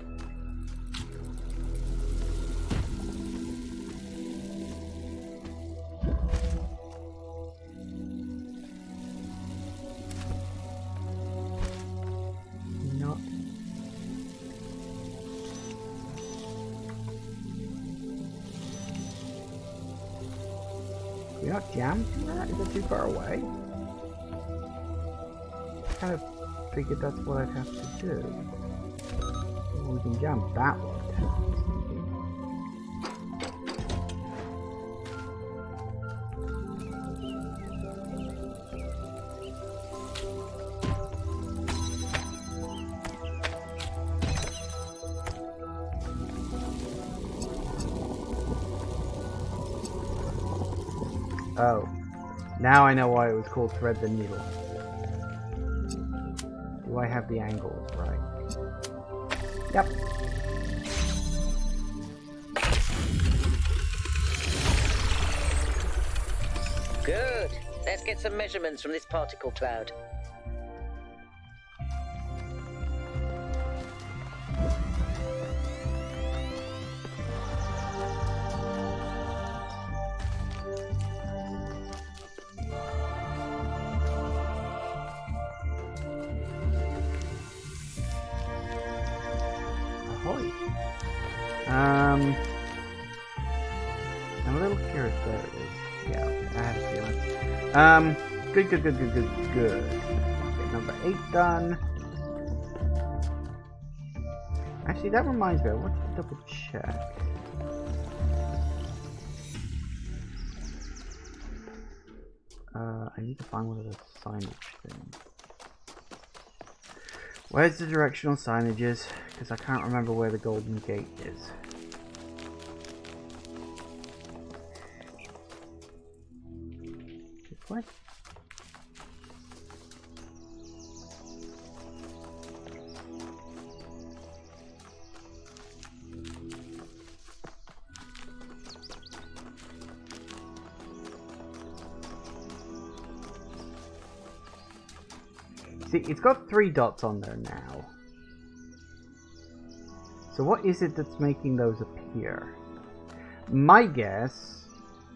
Not. You're not jammed to that? Is it too far away? I kind of figured that's what I'd have to do. We can jump that one. Oh, now I know why it was called Thread the Needle. Do I have the angles right? Yep. Good. Let's get some measurements from this particle cloud. I'm a little curious. There it is. Yeah, I had a feeling. Good. Okay, number 8 done. Actually, that reminds me, I want to double check. I need to find one of those signage things. Where's the directional signages? Because I can't remember where the Golden Gate is. This way? See, it's got 3 dots on there now. So what is it that's making those appear? My guess,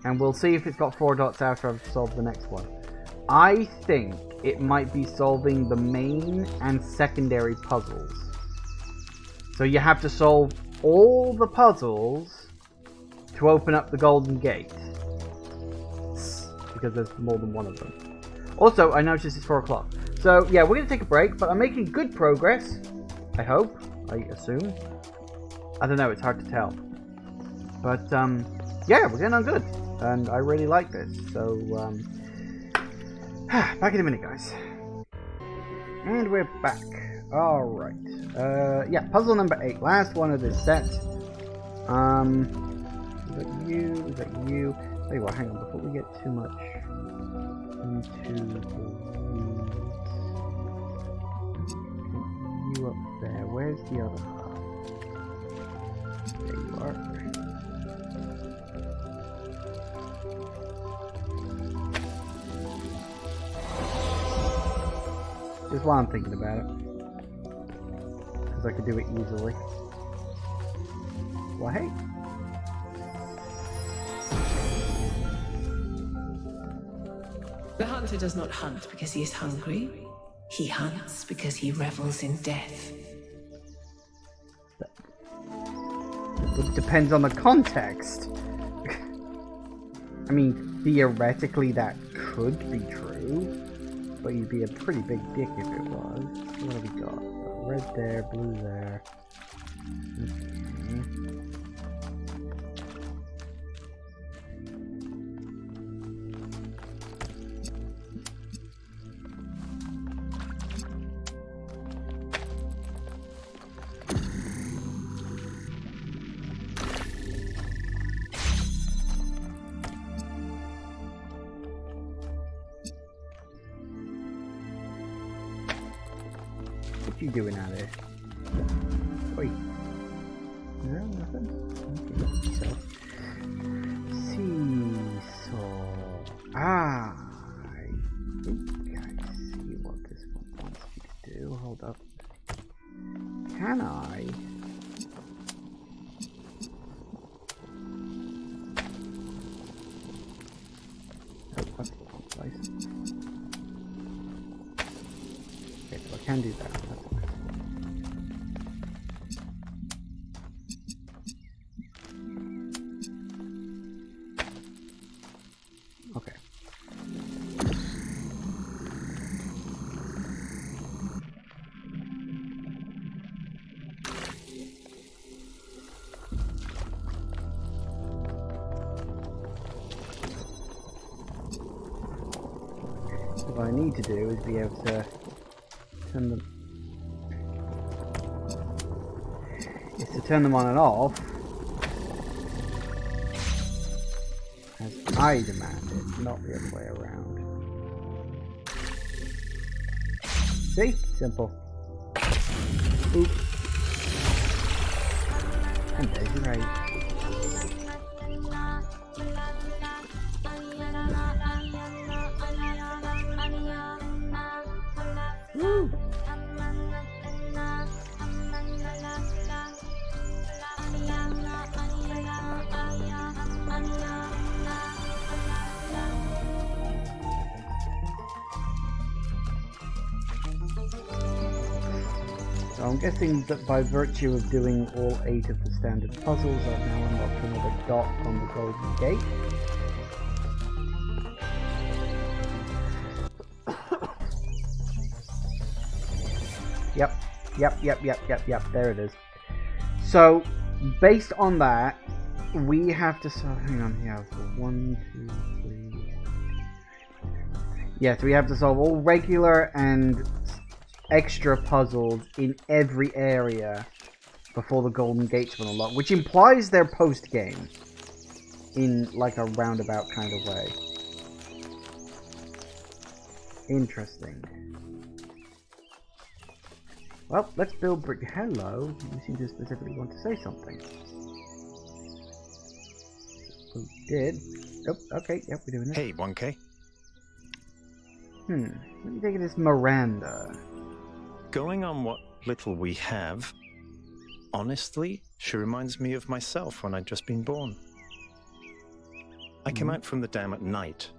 and we'll see if it's got 4 dots after I've solved the next one. I think it might be solving the main and secondary puzzles. So you have to solve all the puzzles to open up the Golden Gate. Because there's more than one of them. Also, I noticed it's 4 o'clock. So, yeah, we're going to take a break, but I'm making good progress. I hope. I assume. I don't know, it's hard to tell. But, yeah, we're getting on good. And I really like this. So, back in a minute, guys. And we're back. Alright. Yeah, puzzle number 8. Last one of this set. Is that you? Is that you? Tell you what, hang on, before we get too much into the weeds. You up there. Where's the other half? There you are. Just while I'm thinking about it. Because I could do it easily. Well, hey. The hunter does not hunt because he is hungry. He hunts because he revels in death. It depends on the context. I mean, theoretically that could be true. But you'd be a pretty big dick if it was. What have we got? Red there, blue there. Okay. What you doing out there? Oi. No, nothing? Okay, seesaw. Ah, I think I see what this one wants me to do. Hold up. Can I? Oh, that's the wrong place. Okay, so I can do that. That's nice. Okay. What I need to do is be able to turn them. Is to turn them on and off as I demand it, not the other way around. See? Simple. Oop. And there's your right. Woo! So I'm guessing that by virtue of doing all 8 of the standard puzzles, I've now unlocked another dot on the Golden Gate. Yep, there it is. So, based on that, we have to solve, hang on, yeah, so 1, 2, 3. Yes, we have to solve all regular and extra puzzles in every area before the Golden Gates will unlock, which implies they're post-game in like a roundabout kind of way. Interesting. Well, let's build brick. Hello, you seem to specifically want to say something. We did. Oh, okay, yep, we're doing this. Hey, 1K. What do you think of this Miranda? Going on what little we have, honestly, she reminds me of myself when I'd just been born. I came out from the dam at night,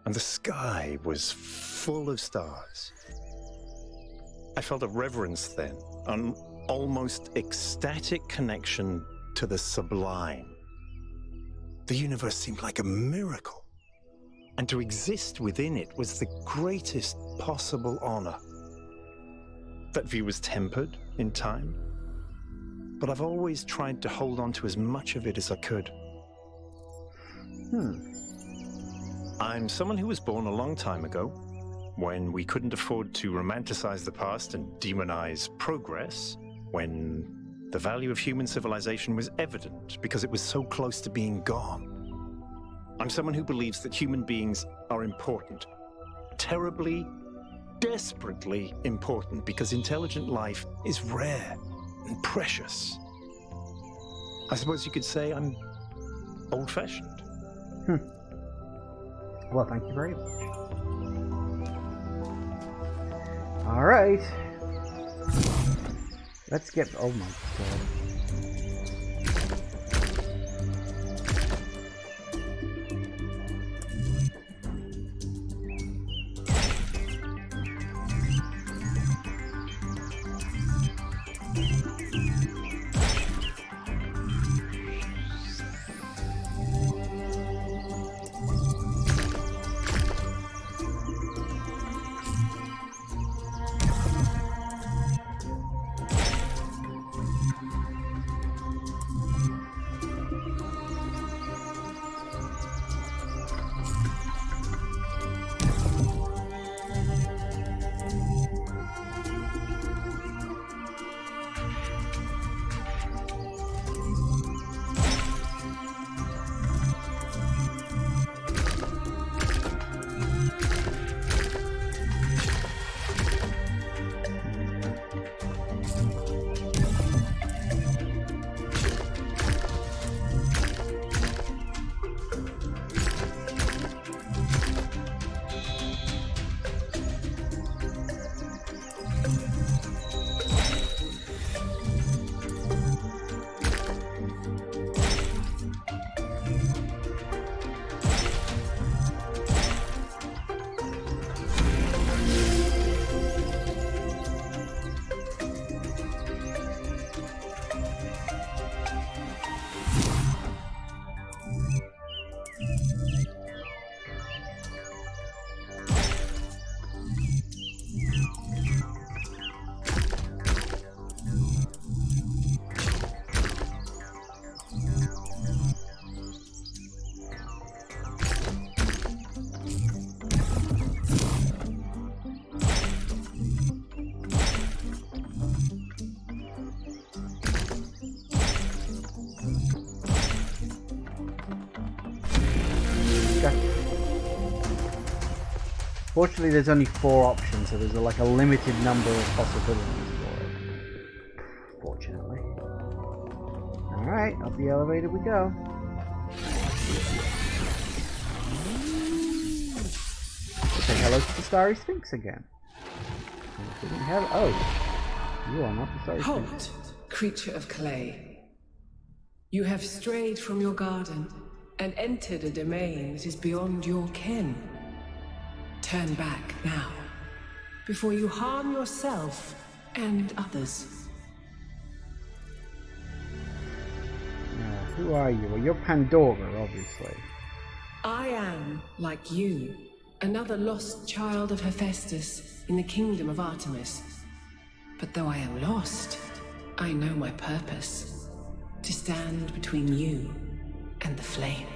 and the sky was full of stars. I felt a reverence then, an almost ecstatic connection to the sublime. The universe seemed like a miracle, and to exist within it was the greatest possible honor. That view was tempered in time, but I've always tried to hold on to as much of it as I could. I'm someone who was born a long time ago, when we couldn't afford to romanticize the past and demonize progress, when the value of human civilization was evident because it was so close to being gone. I'm someone who believes that human beings are important, terribly, desperately important, because intelligent life is rare and precious. I suppose you could say I'm old-fashioned. Well, thank you very much. All right. Let's get... Oh my god. Fortunately, there's only 4 options, so there's like a limited number of possibilities for it. Fortunately. Alright, up the elevator we go. Say hello to the Starry Sphinx again. Oh, you are not the Starry Sphinx. Halt, creature of clay. You have strayed from your garden and entered a domain that is beyond your ken. Turn back now, before you harm yourself and others. Now, who are you? Well, you're Pandora, obviously. I am, like you, another lost child of Hephaestus in the kingdom of Artemis. But though I am lost, I know my purpose. To stand between you and the flame.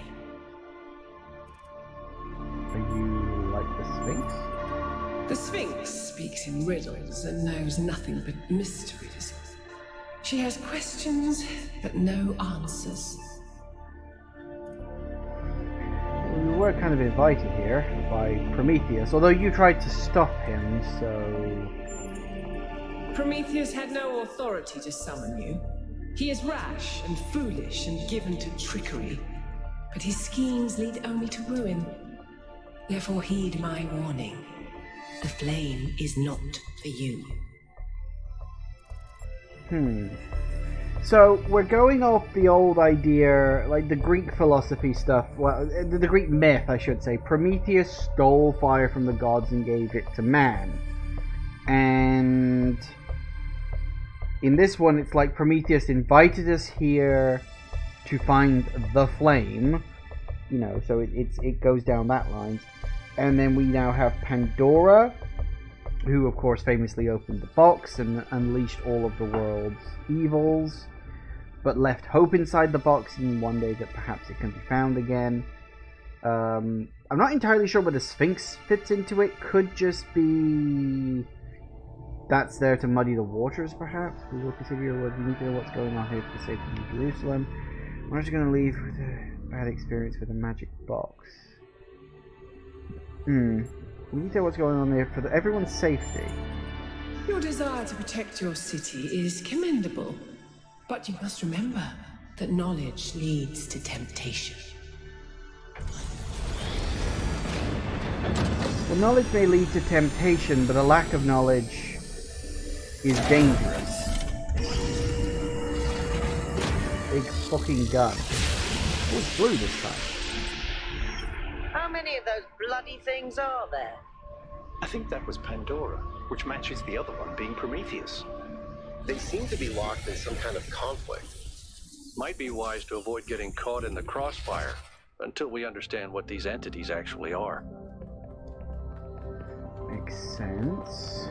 Are you like the Sphinx? The Sphinx speaks in riddles and knows nothing but mysteries. She has questions, but no answers. We were kind of invited here by Prometheus, although you tried to stop him, so... Prometheus had no authority to summon you. He is rash and foolish and given to trickery, but his schemes lead only to ruin. Therefore heed my warning. The flame is not for you. So we're going off the old idea, like the Greek philosophy stuff. Well, the Greek myth, I should say. Prometheus stole fire from the gods and gave it to man. And in this one, it's like Prometheus invited us here to find the flame. You know, so it goes down that line. And then we now have Pandora, who of course famously opened the box and unleashed all of the world's evils, but left hope inside the box in one day that perhaps it can be found again. I'm not entirely sure where the Sphinx fits into it. Could just be that's there to muddy the waters, perhaps. We will consider what you need to know what's going on here for the safety of Jerusalem. We're just going to leave with a bad experience with a magic box. We need to know what's going on there for everyone's safety. Your desire to protect your city is commendable, but you must remember that knowledge leads to temptation. Well, knowledge may lead to temptation, but a lack of knowledge is dangerous. Big fucking gun. Oh, it's blue this time. How many of those bloody things are there? I think that was Pandora, which matches the other one being Prometheus. They seem to be locked in some kind of conflict. Might be wise to avoid getting caught in the crossfire until we understand what these entities actually are. Makes sense.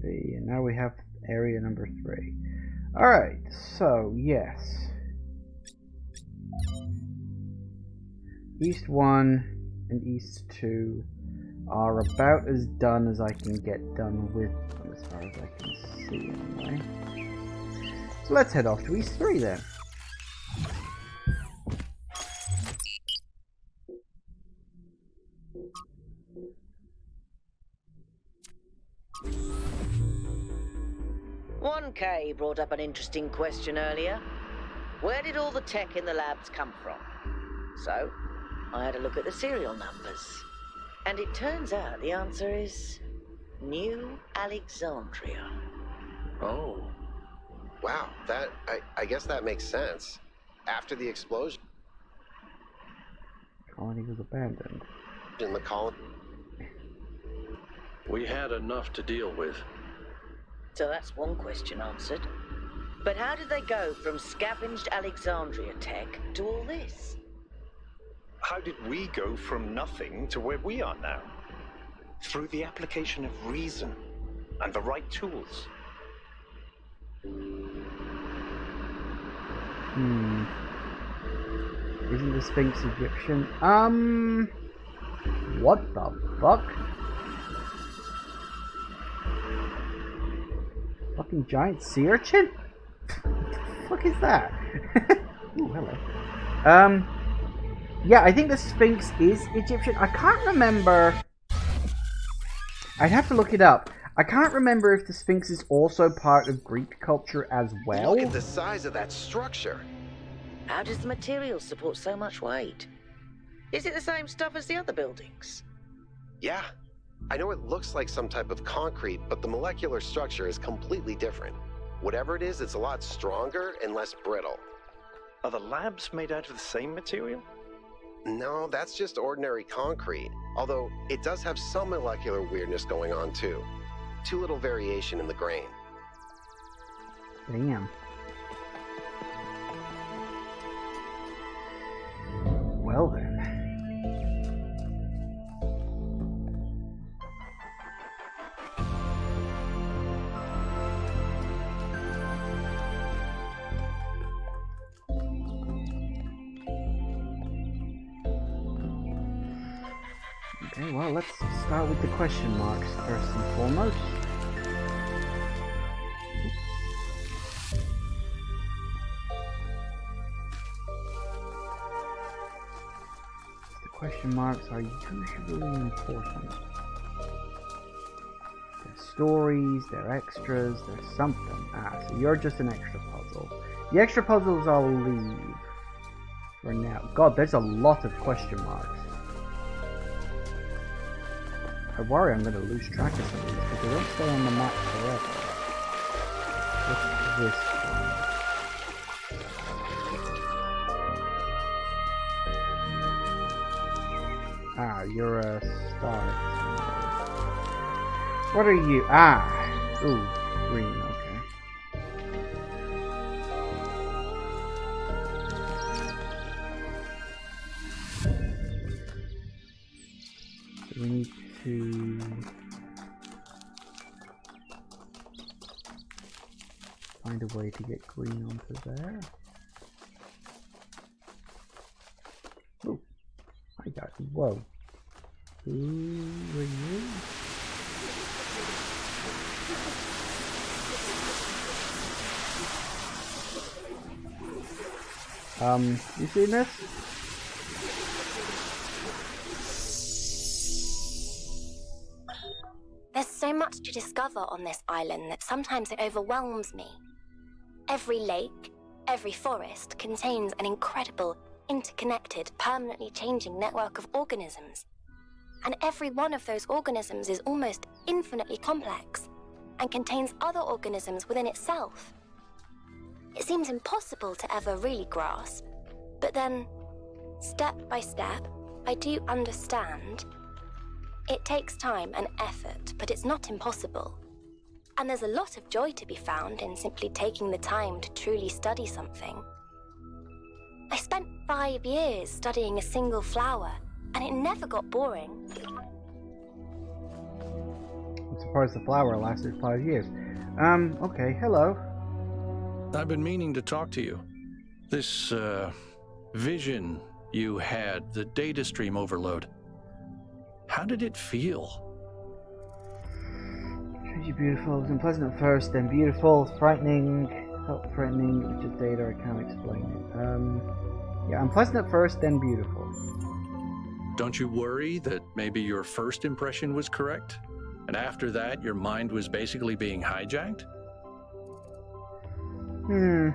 And now we have area number 3. Alright, so yes. East 1 and East 2 are about as done as I can get done with them, as far as I can see anyway. So let's head off to East 3 then. One K brought up an interesting question earlier. Where did all the tech in the labs come from? So, I had a look at the serial numbers. And it turns out the answer is New Alexandria. Oh. Wow, I guess that makes sense. After the explosion Colony was abandoned. in the colony. We had enough to deal with. So that's one question answered. But how did they go from scavenged Alexandria tech to all this? How did we go from nothing to where we are now? Through the application of reason and the right tools. Isn't the Sphinx Egyptian? What the fuck? Fucking giant sea urchin? What the fuck is that? Ooh, hello. Yeah, I think the Sphinx is Egyptian. I can't remember. I'd have to look it up. I can't remember if the Sphinx is also part of Greek culture as well. Look at the size of that structure. How does the material support so much weight? Is it the same stuff as the other buildings? Yeah. I know it looks like some type of concrete, but the molecular structure is completely different. Whatever it is, it's a lot stronger and less brittle. Are the labs made out of the same material? No, that's just ordinary concrete. Although, it does have some molecular weirdness going on too. Too little variation in the grain. Damn. Well then. Okay, well, let's start with the question marks first and foremost. question marks are usually important. They're stories, they're extras, they're something. So you're just an extra puzzle. The extra puzzles I'll leave for now. God, there's a lot of question marks. I worry I'm going to lose track of some of these because they don't stay on the map forever. What's this one? You're a star. What are you? Ooh, green, okay. So we need to find a way to get green onto there. Oh, I got you. Whoa. Who are you? You seen this? There's so much to discover on this island that sometimes it overwhelms me. Every lake, every forest contains an incredible, interconnected, permanently changing network of organisms. And every one of those organisms is almost infinitely complex and contains other organisms within itself. It seems impossible to ever really grasp, but then, step by step, I do understand. It takes time and effort, but it's not impossible. And there's a lot of joy to be found in simply taking the time to truly study something. I spent 5 years studying a single flower, and it never got boring. I'm surprised the flower lasted 5 years. Okay, hello. I've been meaning to talk to you. This, vision you had, the data stream overload. How did it feel? Pretty beautiful. It was unpleasant at first, then beautiful, frightening, felt threatening, which is data, I can't explain it. Yeah, unpleasant at first, then beautiful. Don't you worry that maybe your first impression was correct? And after that, your mind was basically being hijacked? It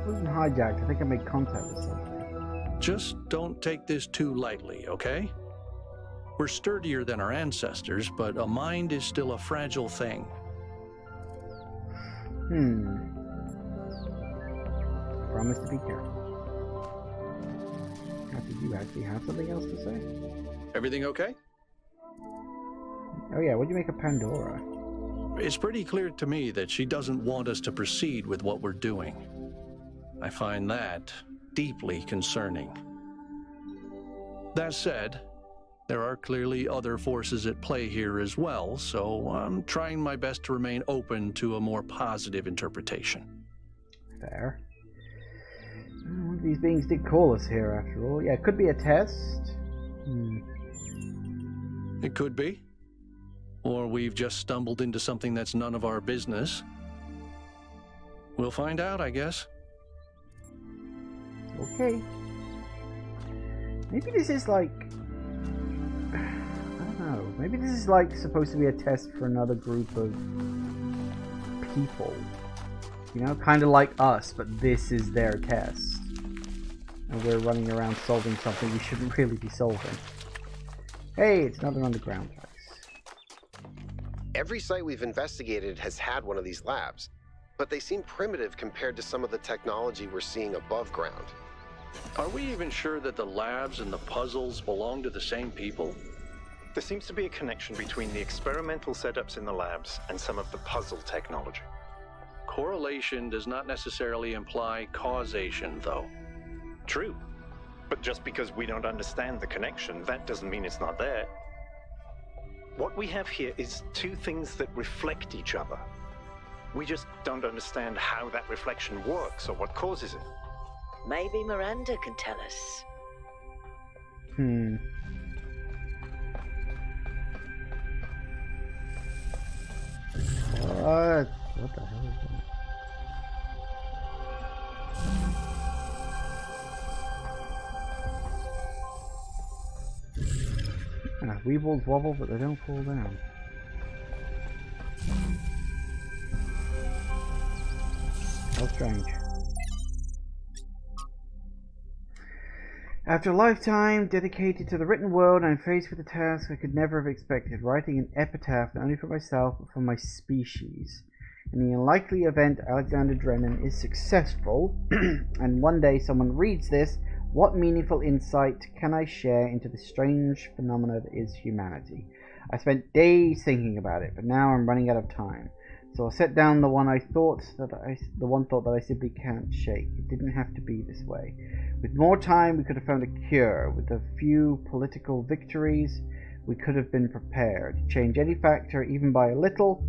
wasn't hijacked. I think I made contact with something. Just don't take this too lightly, okay? We're sturdier than our ancestors, but a mind is still a fragile thing. Promise to be careful. Did you actually have something else to say? Everything okay? Oh yeah, what'd you make of Pandora? It's pretty clear to me that she doesn't want us to proceed with what we're doing. I find that deeply concerning. That said, there are clearly other forces at play here as well, so I'm trying my best to remain open to a more positive interpretation. Fair. One of these beings did call us here, after all. Yeah, it could be a test. It could be. Or we've just stumbled into something that's none of our business. We'll find out, I guess. Okay. Maybe this is like... I don't know. Maybe this is like supposed to be a test for another group of people. You know, kind of like us, but this is their test. And we're running around solving something we shouldn't really be solving. Hey, it's another underground place. Every site we've investigated has had one of these labs, but they seem primitive compared to some of the technology we're seeing above ground. Are we even sure that the labs and the puzzles belong to the same people? There seems to be a connection between the experimental setups in the labs and some of the puzzle technology. Correlation does not necessarily imply causation, though. True. But just because we don't understand the connection, that doesn't mean it's not there. What we have here is two things that reflect each other. We just don't understand how that reflection works or what causes it. Maybe Miranda can tell us. What the hell is that? Weebles wobble, but they don't fall down. How strange. After a lifetime dedicated to the written word, I'm faced with a task I could never have expected, writing an epitaph not only for myself, but for my species. In the unlikely event Alexander Drennan is successful, and one day someone reads this, what meaningful insight can I share into the strange phenomena that is humanity? I spent days thinking about it, but now I'm running out of time. So I'll set down the one thought that I simply can't shake. It didn't have to be this way. With more time, we could have found a cure. With a few political victories, we could have been prepared. Change any factor, even by a little,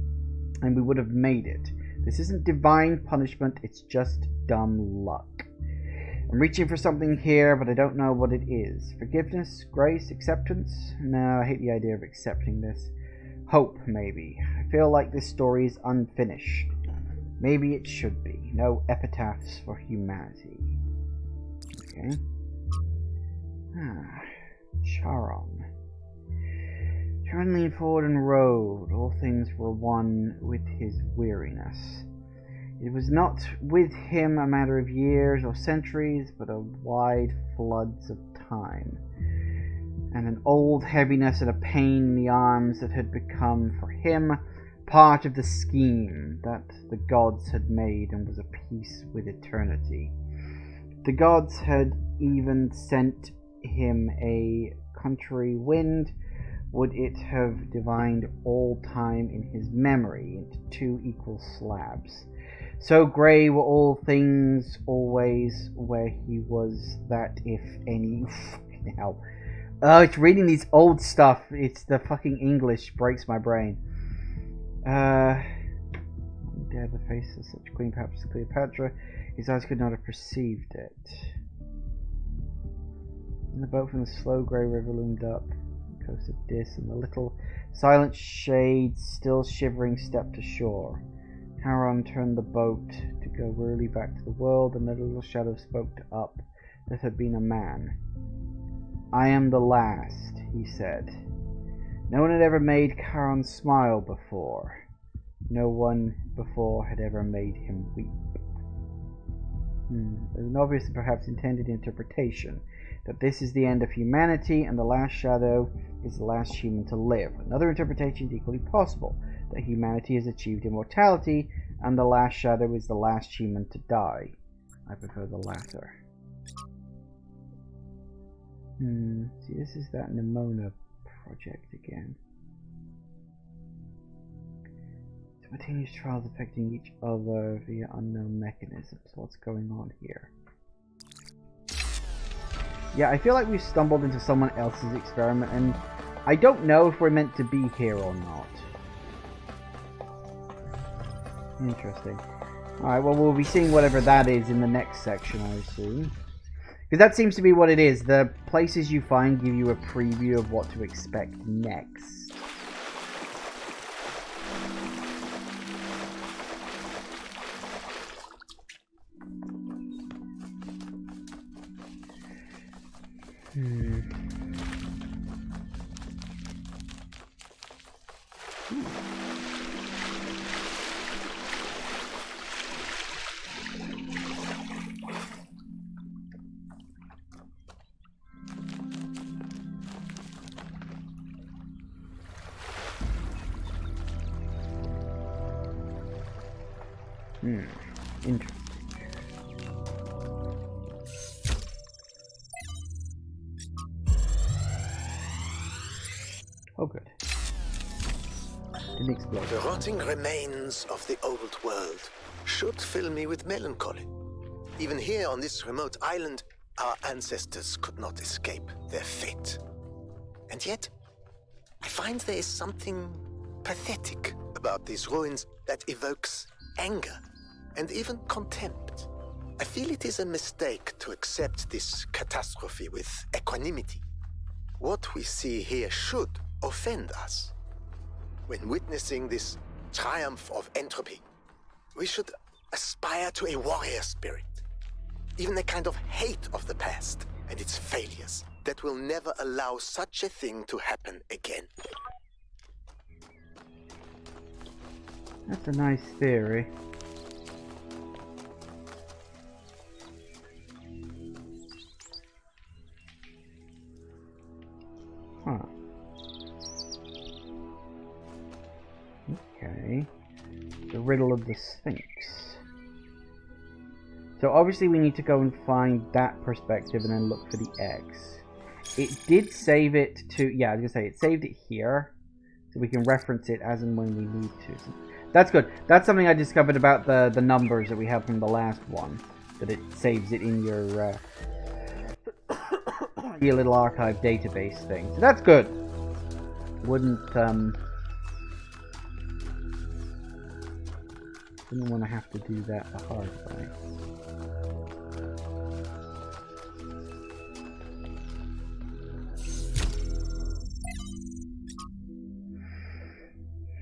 and we would have made it. This isn't divine punishment, it's just dumb luck. I'm reaching for something here, but I don't know what it is. Forgiveness, grace, acceptance? No, I hate the idea of accepting this. Hope, maybe. I feel like this story is unfinished. Maybe it should be. No epitaphs for humanity. Okay. Charon. Charon leaned forward and rode. All things were one with his weariness. It was not with him a matter of years or centuries, but of wide floods of time, and an old heaviness and a pain in the arms that had become, for him, part of the scheme that the gods had made and was a piece with eternity. The gods had even sent him a contrary wind. Would it have divined all time in his memory into two equal slabs? So grey were all things always where he was, that if any... Fucking hell. Oh, it's reading these old stuff. It's the fucking English breaks my brain. Dare the face of such queen, perhaps Cleopatra. His eyes could not have perceived it. And the boat from the slow grey river loomed up. The coast of Dis, and the little silent shades, still shivering, stepped ashore. Charon turned the boat to go wearily back to the world, and the little shadow spoke up. That had been a man. I am the last, he said. No one had ever made Charon smile before. No one before had ever made him weep. There's an obvious and perhaps intended interpretation that this is the end of humanity and the last shadow is the last human to live. Another interpretation is equally possible, that humanity has achieved immortality and the last shadow is the last human to die. I prefer the latter. See, this is that Nimona project again. Simultaneous trials affecting each other via unknown mechanisms. What's going on here? Yeah, I feel like we've stumbled into someone else's experiment, and I don't know if we're meant to be here or not. Interesting. Alright, well, we'll be seeing whatever that is in the next section, I assume. Because that seems to be what it is. The places you find give you a preview of what to expect next. Interesting. Oh, good. Didn't explode. The rotting remains of the old world should fill me with melancholy. Even here on this remote island, our ancestors could not escape their fate. And yet, I find there is something pathetic about these ruins that evokes anger and even contempt. I feel it is a mistake to accept this catastrophe with equanimity. What we see here should offend us. When witnessing this triumph of entropy, we should aspire to a warrior spirit, even a kind of hate of the past and its fate. failures that will never allow such a thing to happen again. That's a nice theory. Huh. Okay. The riddle of the Sphinx. So obviously we need to go and find that perspective and then look for the X. It did save it to... Yeah, I was going to say, it saved it here. So we can reference it as and when we need to. So that's good. That's something I discovered about the numbers that we have from the last one. That it saves it in your... your little archive database thing. So that's good. Wouldn't want to have to do that the hard way.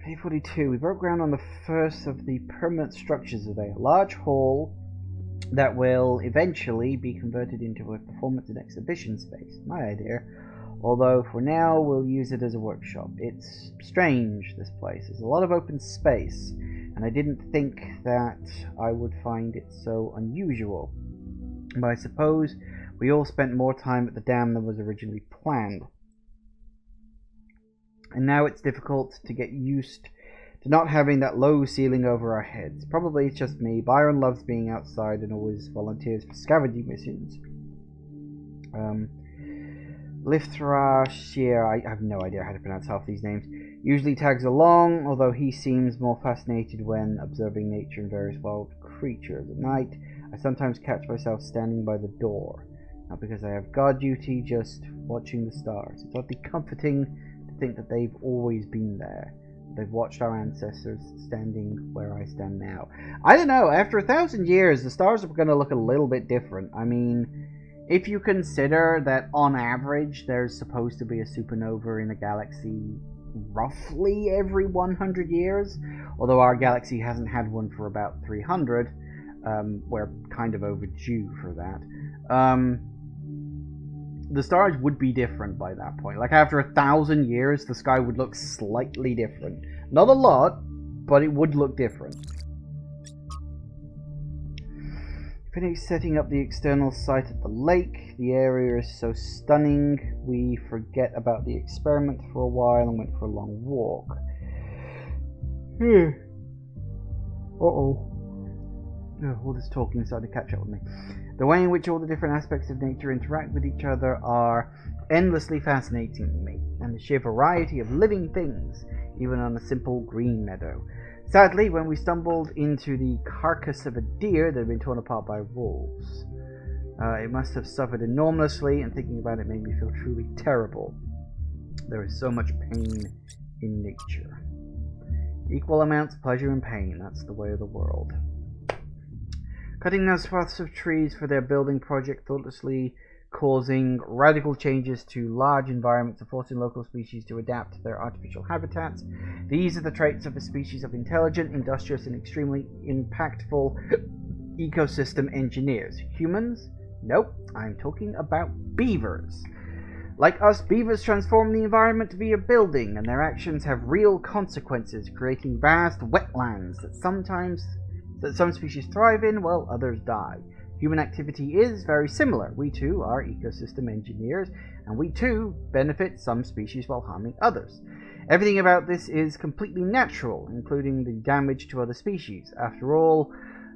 A42. We broke ground on the first of the permanent structures today. A large hall that will eventually be converted into a performance and exhibition space. My idea. Although for now we'll use it as a workshop. It's strange, this place. There's a lot of open space, and I didn't think that I would find it so unusual. But I suppose we all spent more time at the dam than was originally planned. And now it's difficult to get used to not having that low ceiling over our heads. Probably it's just me. Byron loves being outside and always volunteers for scavenging missions. Lifthra, I have no idea how to pronounce half these names, usually tags along, although he seems more fascinated when observing nature and various wild creatures. At night, I sometimes catch myself standing by the door. Not because I have guard duty, just watching the stars. It's oddly comforting to think that they've always been there. They've watched our ancestors standing where I stand now. I don't know, after 1,000 years, the stars are going to look a little bit different. I mean, if you consider that on average there's supposed to be a supernova in a galaxy roughly every 100 years, although our galaxy hasn't had one for about 300, we're kind of overdue for that. The stars would be different by that point. Like after 1,000 years, the sky would look slightly different. Not a lot, but it would look different. Finished setting up the external site at the lake. The area is so stunning, we forget about the experiment for a while and went for a long walk. Uh-oh. All this talking started to catch up with me. The way in which all the different aspects of nature interact with each other are endlessly fascinating to me, and the sheer variety of living things, even on a simple green meadow. Sadly, when we stumbled into the carcass of a deer that had been torn apart by wolves. It must have suffered enormously, and thinking about it made me feel truly terrible. There is so much pain in nature. Equal amounts of pleasure and pain, that's the way of the world. Cutting those swaths of trees for their building project, thoughtlessly causing radical changes to large environments and forcing local species to adapt to their artificial habitats. These are the traits of a species of intelligent, industrious, and extremely impactful ecosystem engineers. Humans? Nope, I'm talking about beavers. Like us, beavers transform the environment via building, and their actions have real consequences, creating vast wetlands that some species thrive in, while others die. Human activity is very similar. We too are ecosystem engineers, and we too benefit some species while harming others. Everything about this is completely natural, including the damage to other species. After all,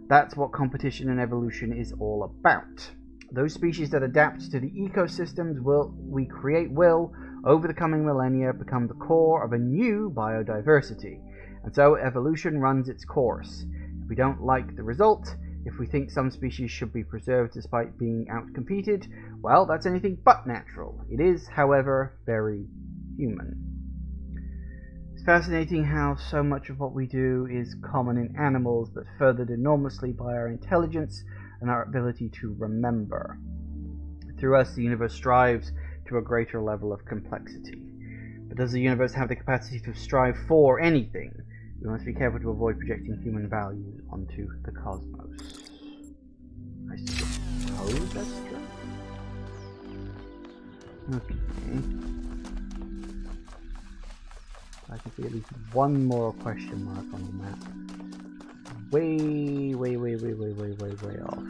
that's what competition and evolution is all about. Those species that adapt to the ecosystems we create will, over the coming millennia, become the core of a new biodiversity. And so evolution runs its course. If we don't like the result, if we think some species should be preserved despite being outcompeted, well, that's anything but natural. It is, however, very human. It's fascinating how so much of what we do is common in animals, but furthered enormously by our intelligence and our ability to remember. Through us, the universe strives to a greater level of complexity. But does the universe have the capacity to strive for anything? We must be careful to avoid projecting human values onto the cosmos. I suppose that's true. Okay. I can see at least one more question mark on the map. Way off.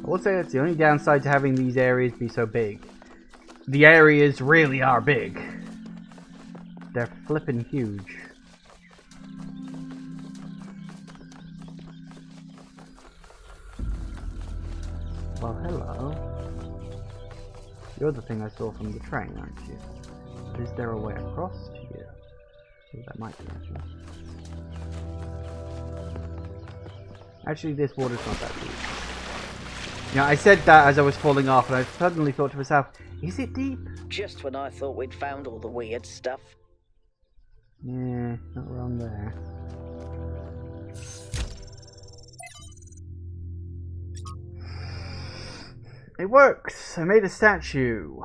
I would say that's the only downside to having these areas be so big. The areas really are big. They're flippin' huge. Well, hello. You're the thing I saw from the train, aren't you? Is there a way across to you? Oh, that might be, actually. Actually, this water's not that deep. Yeah, I said that as I was falling off, and I suddenly thought to myself, is it deep? Just when I thought we'd found all the weird stuff. Yeah, not around there. It works! I made a statue.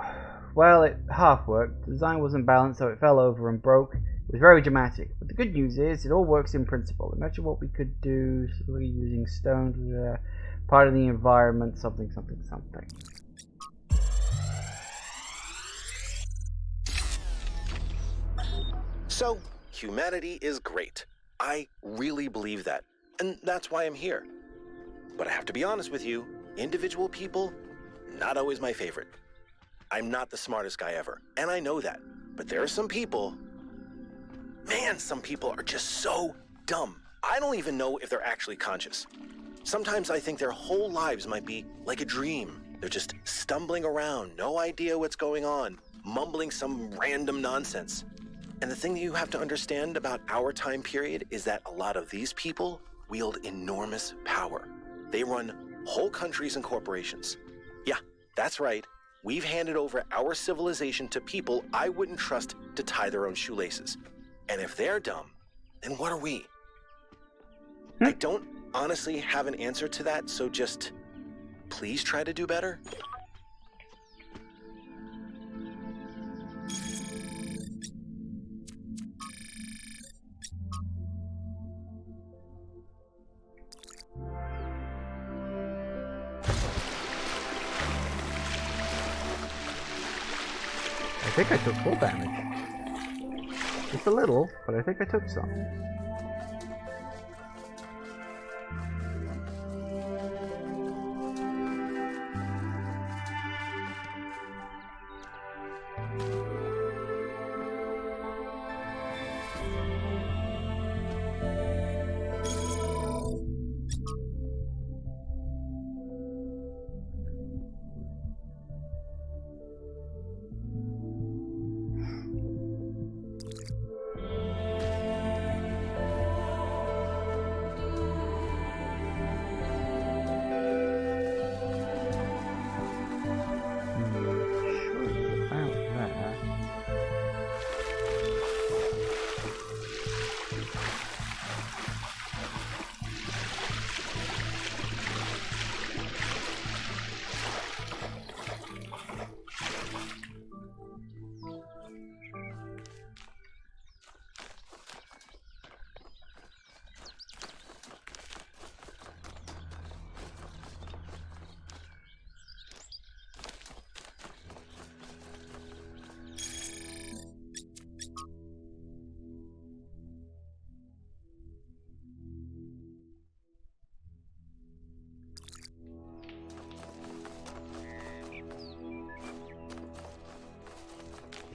Well, it half worked. The design wasn't balanced, so it fell over and broke. It was very dramatic. But the good news is, it all works in principle. Imagine what we could do simply using stone, part of the environment, something. So, humanity is great. I really believe that. And that's why I'm here. But I have to be honest with you, individual people, not always my favorite. I'm not the smartest guy ever, and I know that. But there are some people... Man, some people are just so dumb. I don't even know if they're actually conscious. Sometimes I think their whole lives might be like a dream. They're just stumbling around, no idea what's going on, mumbling some random nonsense. And the thing that you have to understand about our time period is that a lot of these people wield enormous power. They run whole countries and corporations. Yeah, that's right. We've handed over our civilization to people I wouldn't trust to tie their own shoelaces. And if they're dumb, then what are we? I don't honestly have an answer to that, so just please try to do better. I think I took full damage. Just a little, but I think I took some.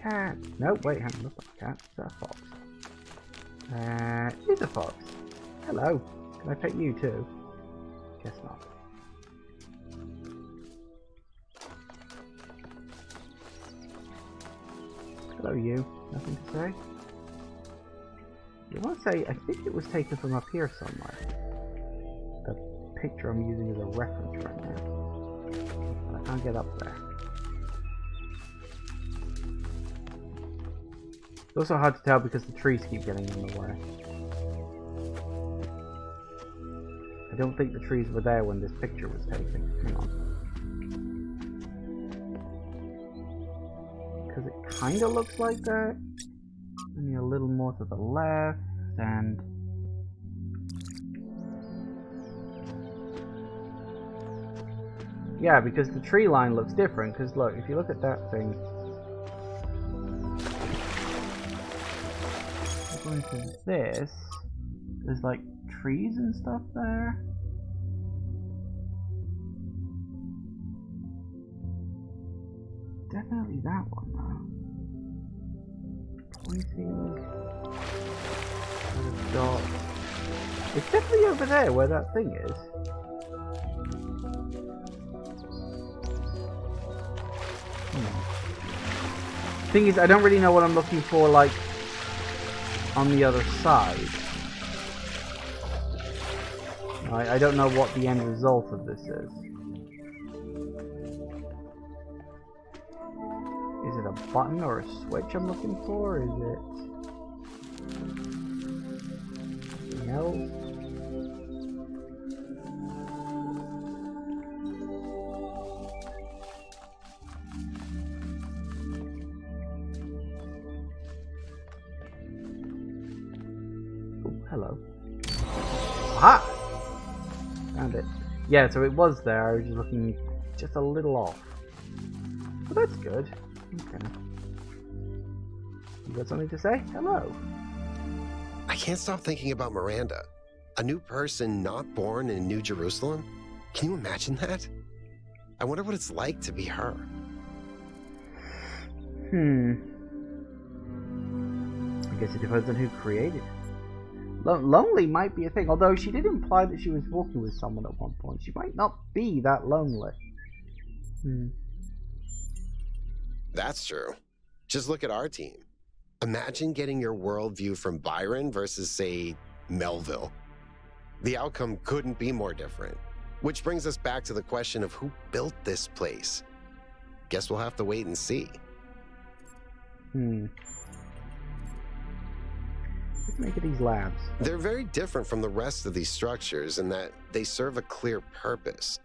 Cat. No, wait, hang on. That's not a cat. Is that a fox? It is a fox. Hello. Can I pet you too? Guess not. Hello, you. Nothing to say? You want to say, I think it was taken from up here somewhere. The picture I'm using as a reference right now. I can't get up there. It's also hard to tell because the trees keep getting in the way. I don't think the trees were there when this picture was taken. Hang on. because it kind of looks like that. Maybe a little more to the left, and yeah, because the tree line looks different. Because look, if you look at that thing, going to this, there's like trees and stuff there. Definitely that one though. Pointing at a dot. It's definitely over there where that thing is. Thing is, I don't really know what I'm looking for, like, on the other side. I don't know what the end result of this is. Is it a button or a switch I'm looking for? Is it something else? Hello. Aha! Found it. Yeah, so it was there. I was just looking just a little off. But that's good. Okay. You got something to say? Hello. I can't stop thinking about Miranda. A new person not born in New Jerusalem? Can you imagine that? I wonder what it's like to be her. I guess it depends on who created it. Lonely might be a thing, although she did imply that she was walking with someone at one point. She might not be that lonely. That's true. Just look at our team. Imagine getting your worldview from Byron versus, say, Melville. The outcome couldn't be more different. Which brings us back to the question of who built this place. Guess we'll have to wait and see. Let's make it these labs. They're very different from the rest of these structures in that they serve a clear purpose.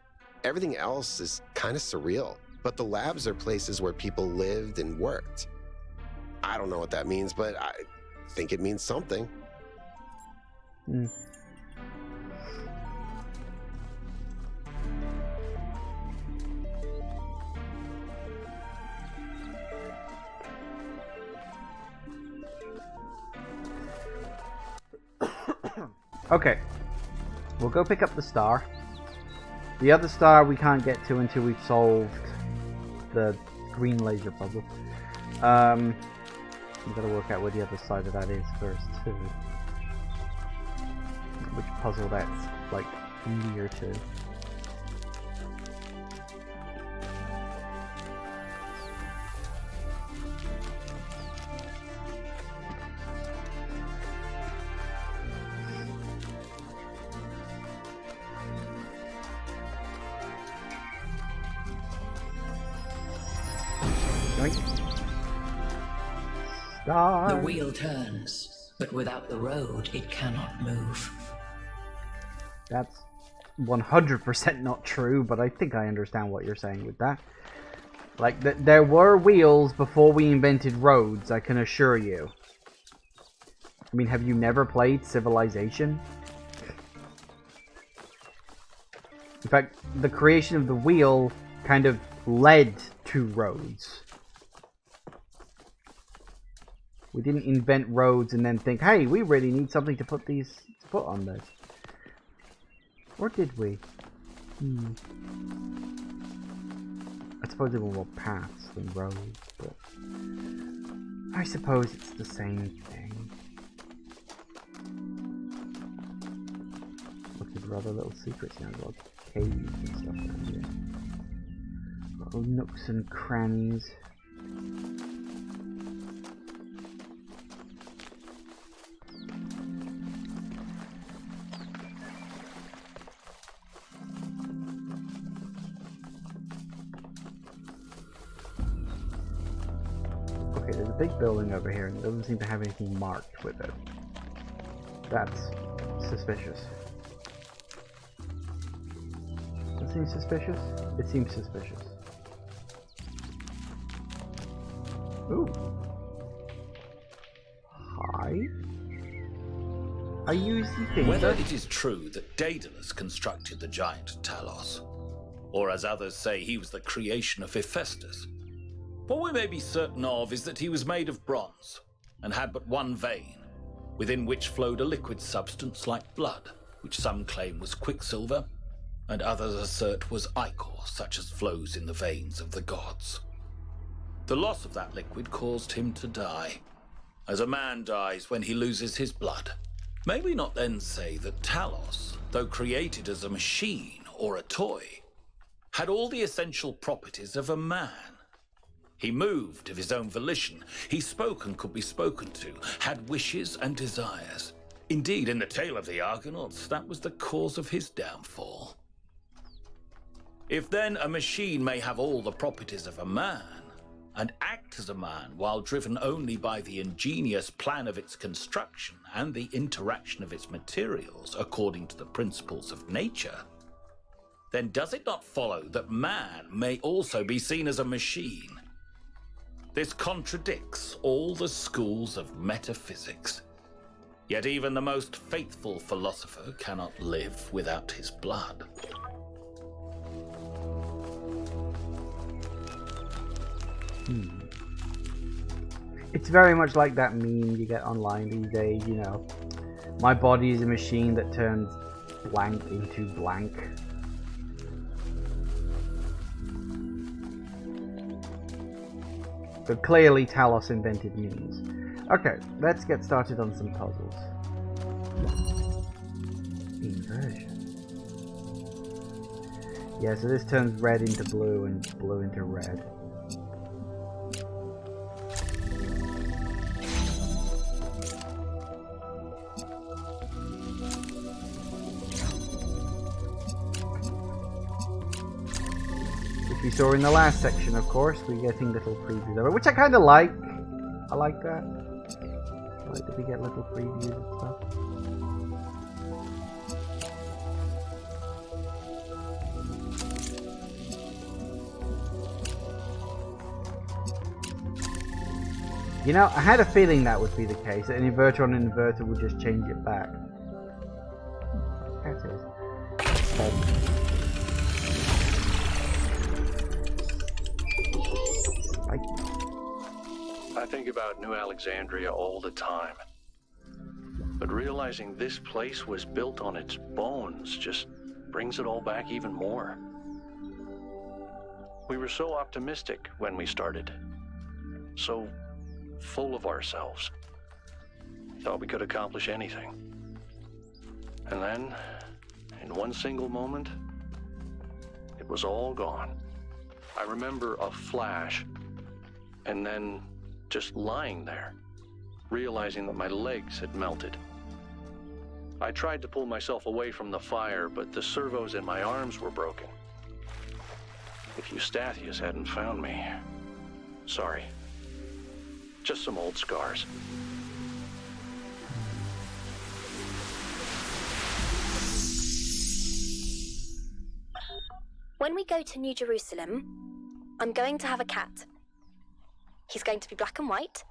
Everything else is kind of surreal, but the labs are places where people lived and worked. I don't know what that means, but I think it means something. Okay, we'll go pick up the star. The other star we can't get to until we've solved the green laser puzzle. We've got to work out where the other side of that is first too. Which puzzle that's like near to. The wheel turns, but without the road, it cannot move. That's 100% not true, but I think I understand what you're saying with that. Like, there were wheels before we invented roads, I can assure you. I mean, have you never played Civilization? In fact, the creation of the wheel kind of led to roads. We didn't invent roads and then think, hey, we really need something to put on this. Or did we? I suppose there were more paths than roads, but I suppose it's the same thing. Looking for other little secrets now, like caves and stuff down here. Little nooks and crannies. Okay, there's a big building over here and it doesn't seem to have anything marked with it. That's suspicious. Does it seem suspicious? It seems suspicious. Ooh. Hi. I use the finger. Whether it is true that Daedalus constructed the giant Talos, or as others say he was the creation of Hephaestus, what we may be certain of is that he was made of bronze and had but one vein, within which flowed a liquid substance like blood, which some claim was quicksilver, and others assert was ichor, such as flows in the veins of the gods. The loss of that liquid caused him to die, as a man dies when he loses his blood. May we not then say that Talos, though created as a machine or a toy, had all the essential properties of a man? He moved of his own volition, he spoke and could be spoken to, had wishes and desires. Indeed, in the tale of the Argonauts, that was the cause of his downfall. If then a machine may have all the properties of a man, and act as a man while driven only by the ingenious plan of its construction and the interaction of its materials according to the principles of nature, then does it not follow that man may also be seen as a machine? This contradicts all the schools of metaphysics. Yet even the most faithful philosopher cannot live without his blood. It's very much like that meme you get online these days, you know. My body is a machine that turns blank into blank. So clearly Talos invented memes. Okay, let's get started on some puzzles. Inversion. Yeah, so this turns red into blue and blue into red. We saw in the last section, of course, we're getting little previews of it, which I kind of like. I like that. I like that we get little previews and stuff. You know, I had a feeling that would be the case, that an inverter on an inverter would just change it back. That is. I think about New Alexandria all the time. But realizing this place was built on its bones just brings it all back even more. We were so optimistic when we started. So full of ourselves. Thought we could accomplish anything. And then, in one single moment, it was all gone. I remember a flash, and then just lying there, realizing that my legs had melted. I tried to pull myself away from the fire, but the servos in my arms were broken. If Eustathius hadn't found me, sorry. Just some old scars. When we go to New Jerusalem, I'm going to have a cat. He's going to be black and white,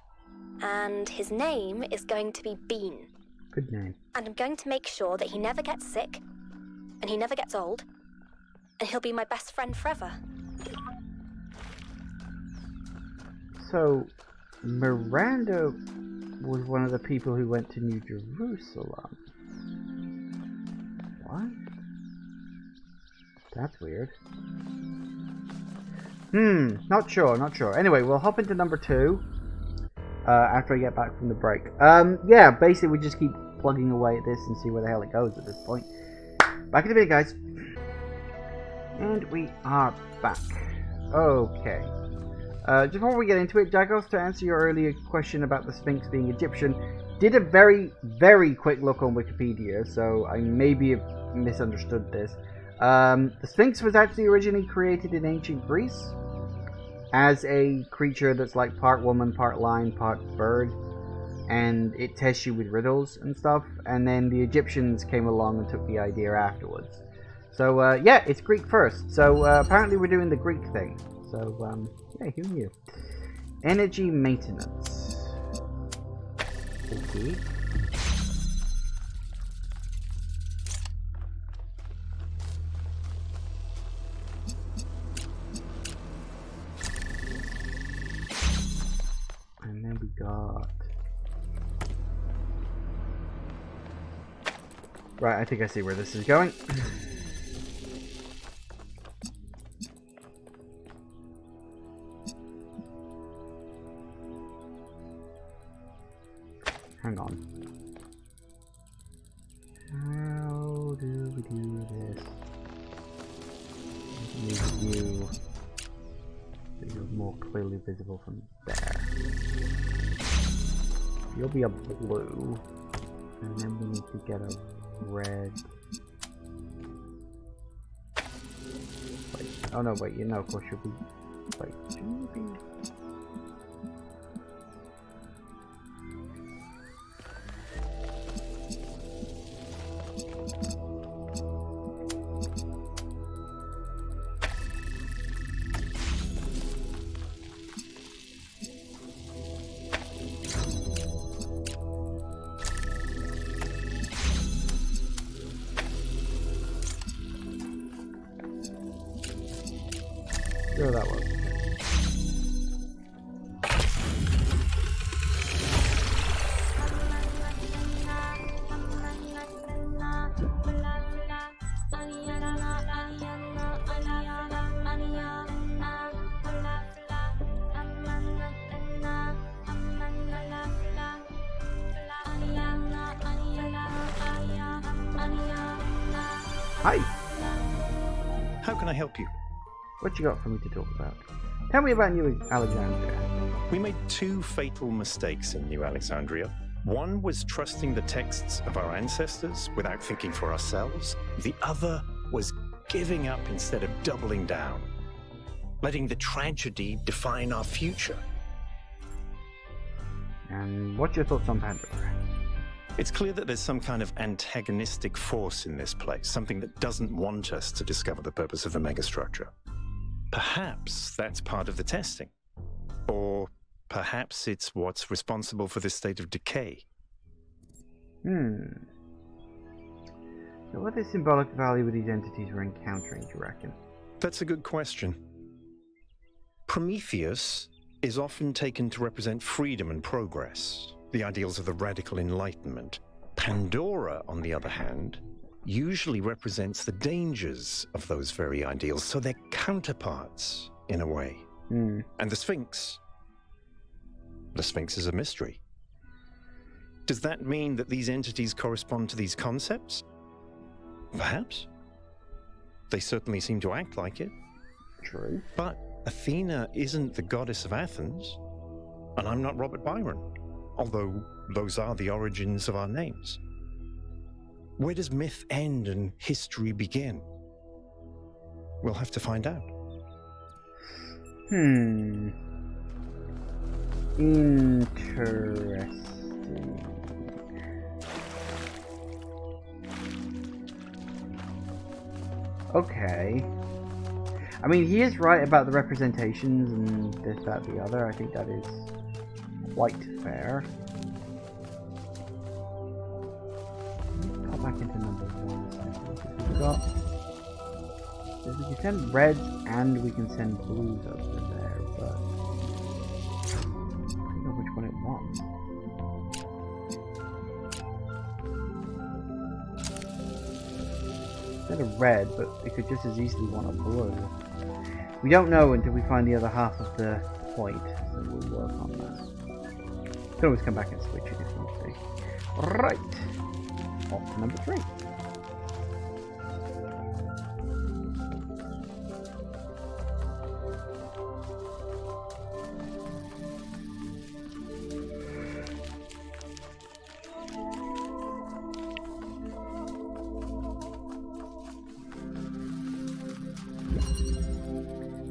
and his name is going to be Bean. Good name. And I'm going to make sure that he never gets sick, and he never gets old, and he'll be my best friend forever. So, Miranda was one of the people who went to New Jerusalem. What? That's weird. Not sure. Anyway, we'll hop into number 2 after I get back from the break. Yeah, basically we just keep plugging away at this and see where the hell it goes at this point. Back in a minute, guys. And we are back. Okay. Just before we get into it, Jagos, to answer your earlier question about the Sphinx being Egyptian, did a very, very quick look on Wikipedia, so I maybe have misunderstood this. The Sphinx was actually originally created in ancient Greece as a creature that's like part woman, part lion, part bird, and it tests you with riddles and stuff, and then the Egyptians came along and took the idea afterwards. So yeah, it's Greek first, so apparently we're doing the Greek thing, so yeah, who knew? Energy maintenance. Okay. And then we got... Right, I think I see where this is going. Hang on. How do we do this? Make you so you're more clearly visible from there. You'll be a blue, and then we need to get a red. Wait, oh no, wait, you know, of course you'll be. Wait, shouldn't you be? Sure, that was. Hi! How can I help you? What you got for me to talk about? Tell me about New Alexandria. We made two fatal mistakes in New Alexandria. One was trusting the texts of our ancestors without thinking for ourselves. The other was giving up instead of doubling down, letting the tragedy define our future. And what's your thoughts on Pandora? It's clear that there's some kind of antagonistic force in this place, something that doesn't want us to discover the purpose of the megastructure. Perhaps that's part of the testing. Or perhaps it's what's responsible for this state of decay. So what is symbolic value with these entities we're encountering, do you reckon? That's a good question. Prometheus is often taken to represent freedom and progress, the ideals of the radical enlightenment. Pandora, on the other hand, usually represents the dangers of those very ideals, so they're counterparts, in a way. And the Sphinx is a mystery. Does that mean that these entities correspond to these concepts? Perhaps. They certainly seem to act like it. True. But Athena isn't the goddess of Athens, and I'm not Robert Byron, although those are the origins of our names. Where does myth end and history begin? We'll have to find out. Interesting. Okay. I mean, he is right about the representations and this, that, the other. I think that is quite fair. Pop back into number 1 second. We can send reds and we can send blues over there, but I don't know which one it wants. Instead of red, but it could just as easily want a blue. We don't know until we find the other half of the point, so we'll work on that. Can always come back and switch it if need be. Right, off to number 3.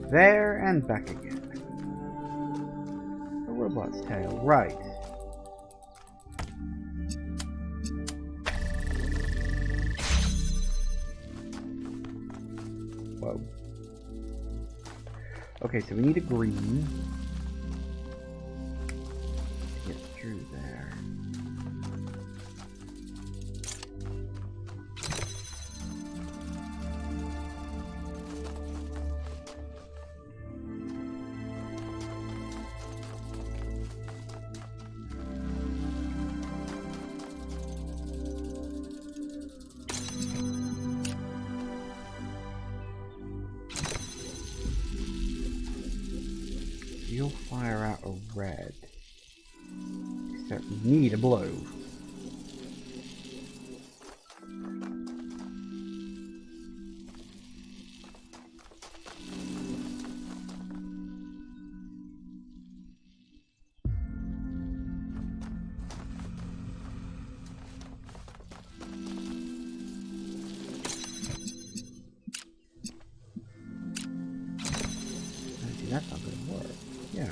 There and back again. A robot's tail, right. Whoa. Okay, so we need a green. you'll fire out a red. So you need a blow. That's not going to work. Yeah.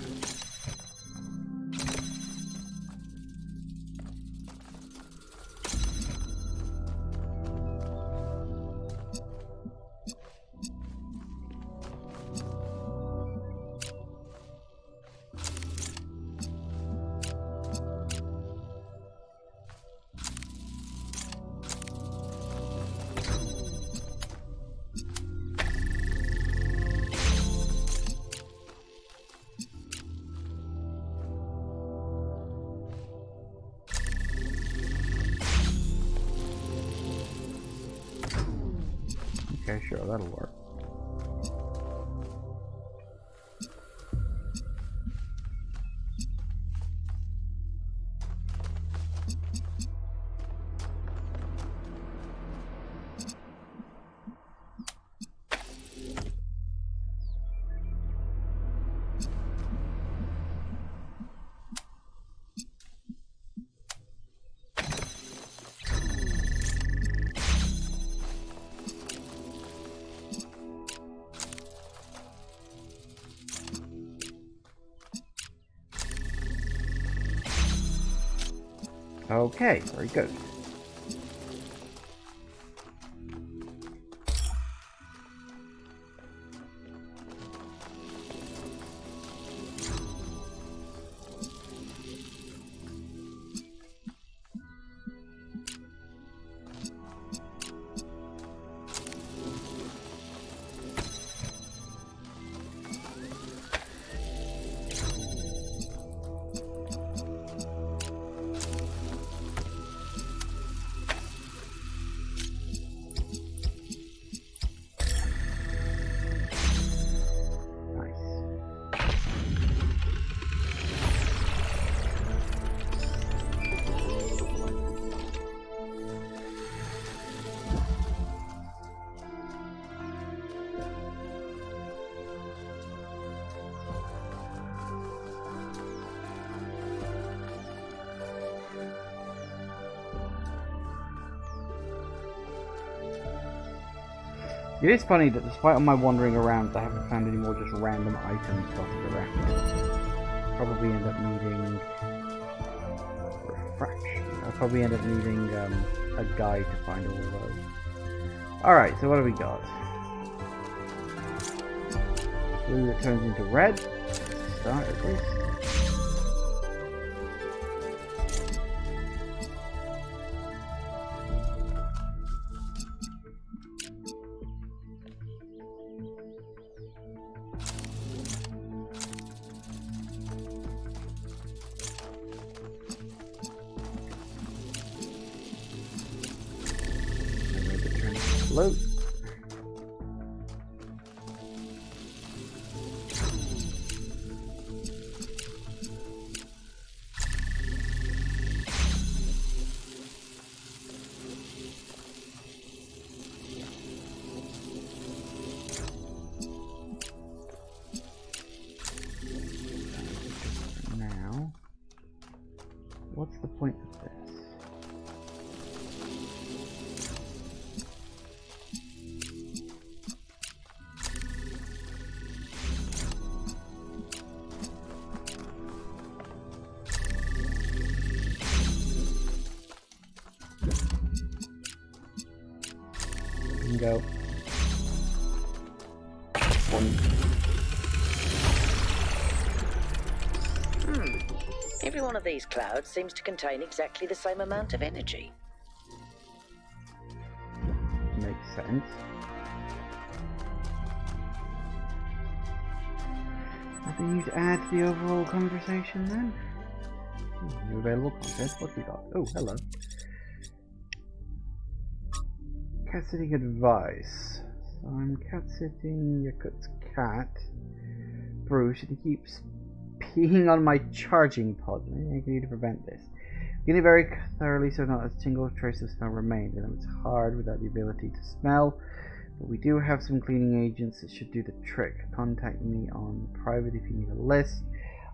Okay, sure, that'll work. Okay, very good. It is funny that despite all my wandering around, I haven't found any more just random items dotted around. Probably end up needing refraction. I'll probably end up needing a guide to find all of those. Alright, so what have we got? Blue that turns into red. Start at least. Float. Now, what's the point of this? Go. Every one of these clouds seems to contain exactly the same amount of energy. Makes sense. Nothing new to add to the overall conversation then? New available content. What we got? Oh, hello. Cat sitting advice. So I'm cat sitting Yakut's cat, Bruce, and he keeps peeing on my charging pod. Anything I can do to prevent this? Clean it very thoroughly so not a single trace of smell remains. I know it's hard without the ability to smell, but we do have some cleaning agents that should do the trick. Contact me on private if you need a list.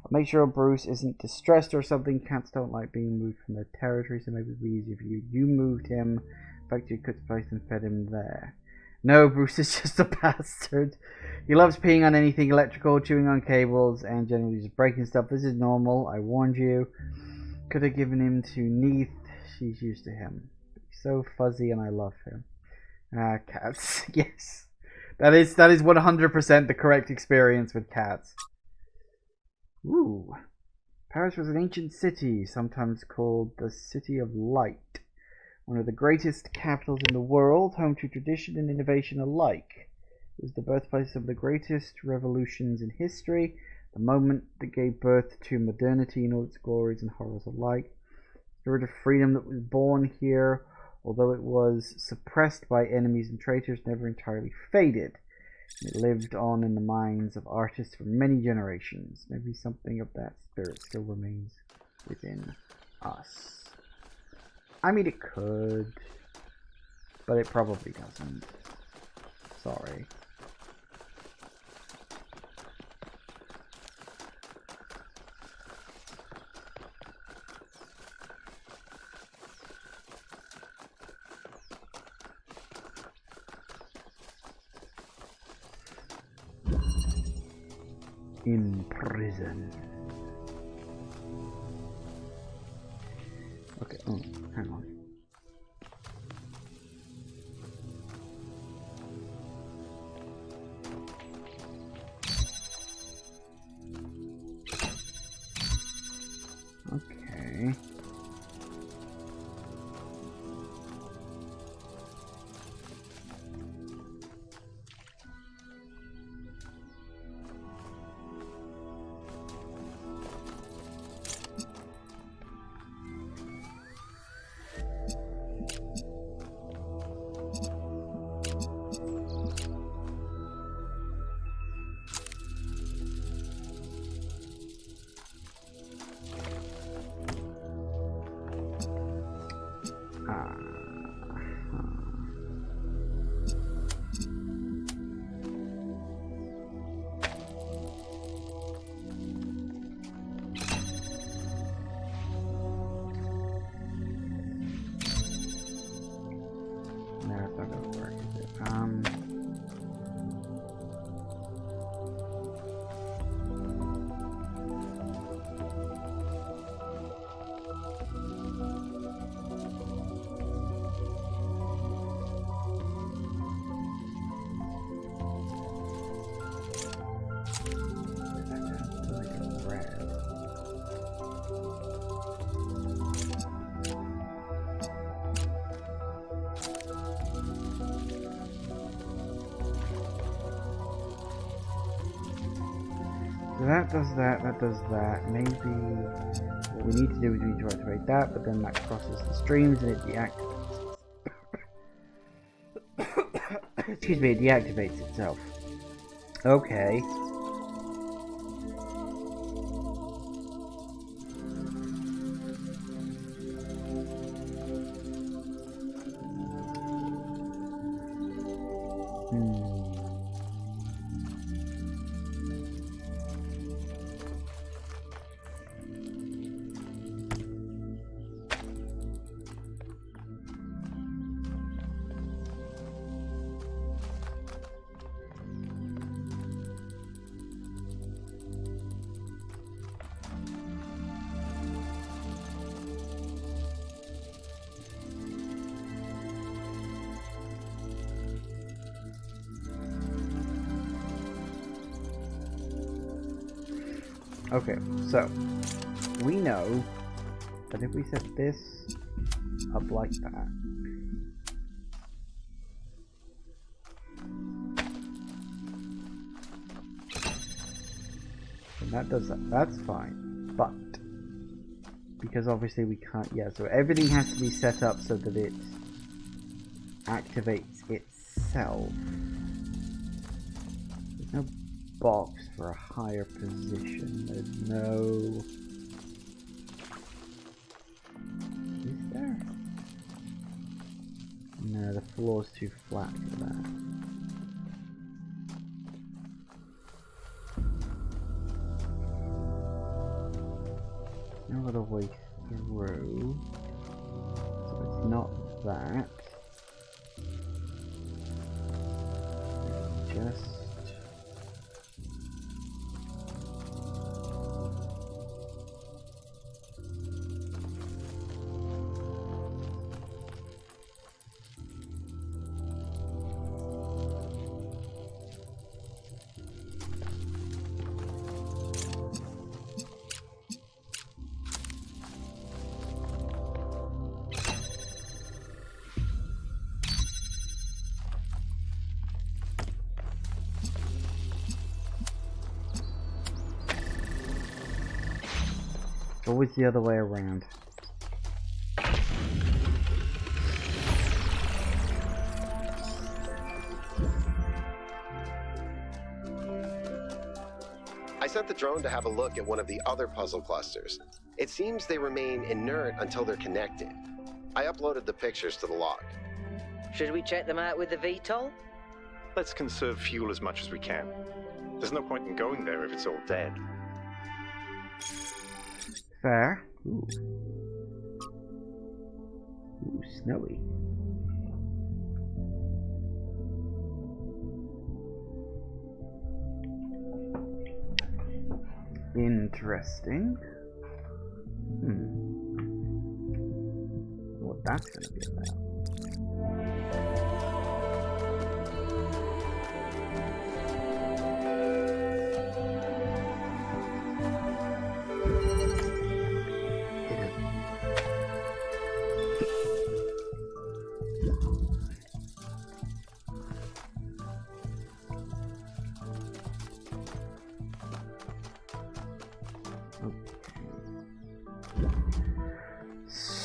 I'll make sure Bruce isn't distressed or something. Cats don't like being moved from their territory, so maybe it'd be easier if you moved him back to your cook's place and fed him there. No, Bruce is just a bastard. He loves peeing on anything electrical, chewing on cables, and generally just breaking stuff. This is normal, I warned you. Could have given him to Neith. She's used to him. He's so fuzzy and I love him. Cats. Yes. That is 100% the correct experience with cats. Ooh. Paris was an ancient city, sometimes called the City of Light. One of the greatest capitals in the world, home to tradition and innovation alike. It was the birthplace of the greatest revolutions in history, the moment that gave birth to modernity in all its glories and horrors alike. The spirit of freedom that was born here, although it was suppressed by enemies and traitors, never entirely faded. It lived on in the minds of artists for many generations. Maybe something of that spirit still remains within us. I mean, it could, but it probably doesn't. Sorry. In prison. Okay, oh, hang on. Okay. That does that, that does that. Maybe what we need to do is we need to activate that, but then that crosses the streams and it deactivates. Excuse me, it deactivates itself. Okay. Okay, so we know that if we set this up like that, and that does that, that's fine, but because obviously we can't, yeah, so everything has to be set up so that it activates itself. There's no box for a higher position. There's no... Is there? No, the floor's too flat for that. No other way through. So it's not that. Just... always the other way around. I sent the drone to have a look at one of the other puzzle clusters. It seems they remain inert until they're connected. I uploaded the pictures to the log. Should we check them out with the VTOL? Let's conserve fuel as much as we can. There's no point in going there if it's all dead. Fair. Ooh. Ooh, snowy. Interesting. What that's gonna be about.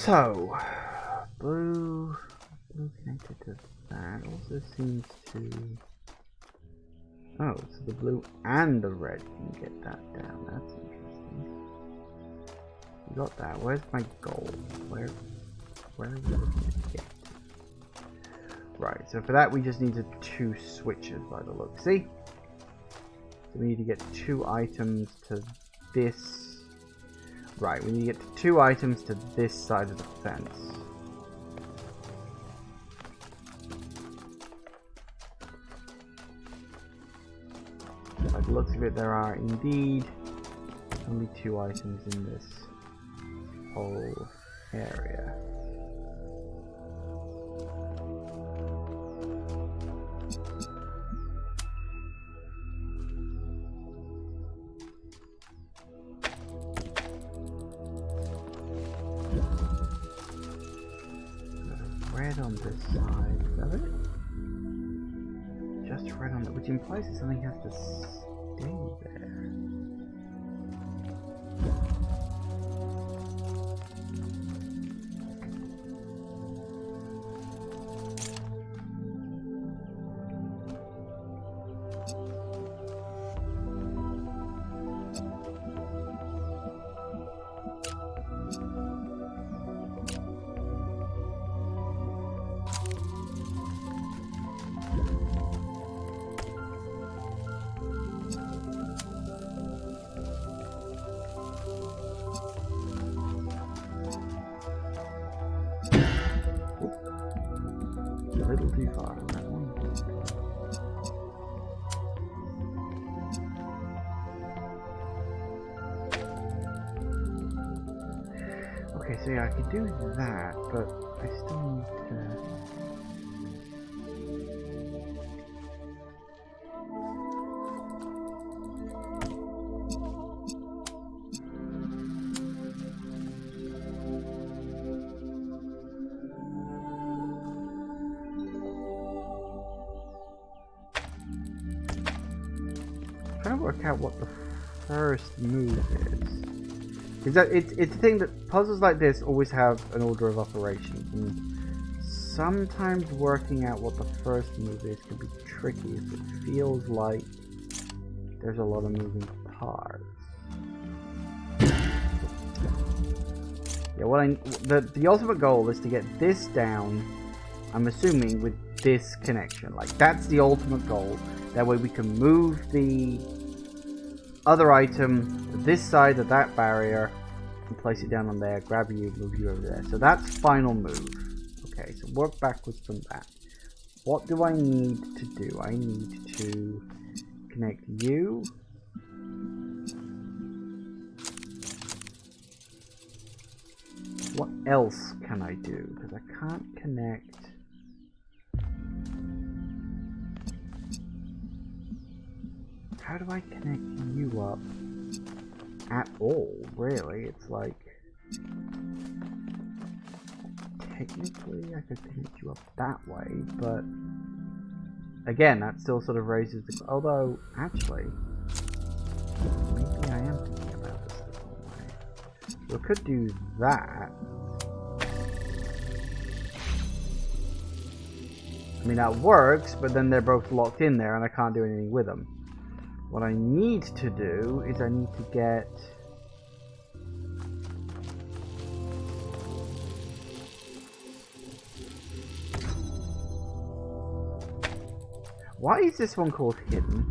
So, blue connected to that also seems to... Oh, so the blue and the red can get that down. That's interesting. We got that. Where's my goal? Where are we looking to get to? Right, so for that we just needed 2 switches by the look. See? So we need to get 2 items to this. Right, we need to get 2 items to this side of the fence. By the looks of it, there are indeed only 2 items in this whole area. Red on this side, is that it? Just red on that, which implies that something has to stay there. A little too far on that one. Okay, so yeah, I could do that, but I still need to... trying to work out what the first move is. Is that it's a thing that puzzles like this always have an order of operations, and sometimes working out what the first move is can be tricky if it feels like there's a lot of moving parts. Yeah, the ultimate goal is to get this down, I'm assuming, with this connection. Like, that's the ultimate goal. That way we can move the other item to this side of that barrier and place it down on there, grab you, move you over there. So that's final move. Okay, so work backwards from that. What do I need to do? I need to connect you. What else can I do? Because I can't connect. How do I connect you up at all, really? It's like, technically I could connect you up that way, but again, that still sort of raises the, although, actually, maybe I am thinking about this the wrong way. We could do that. I mean, that works, but then they're both locked in there and I can't do anything with them. What I need to do is I need to get... Why is this one called hidden?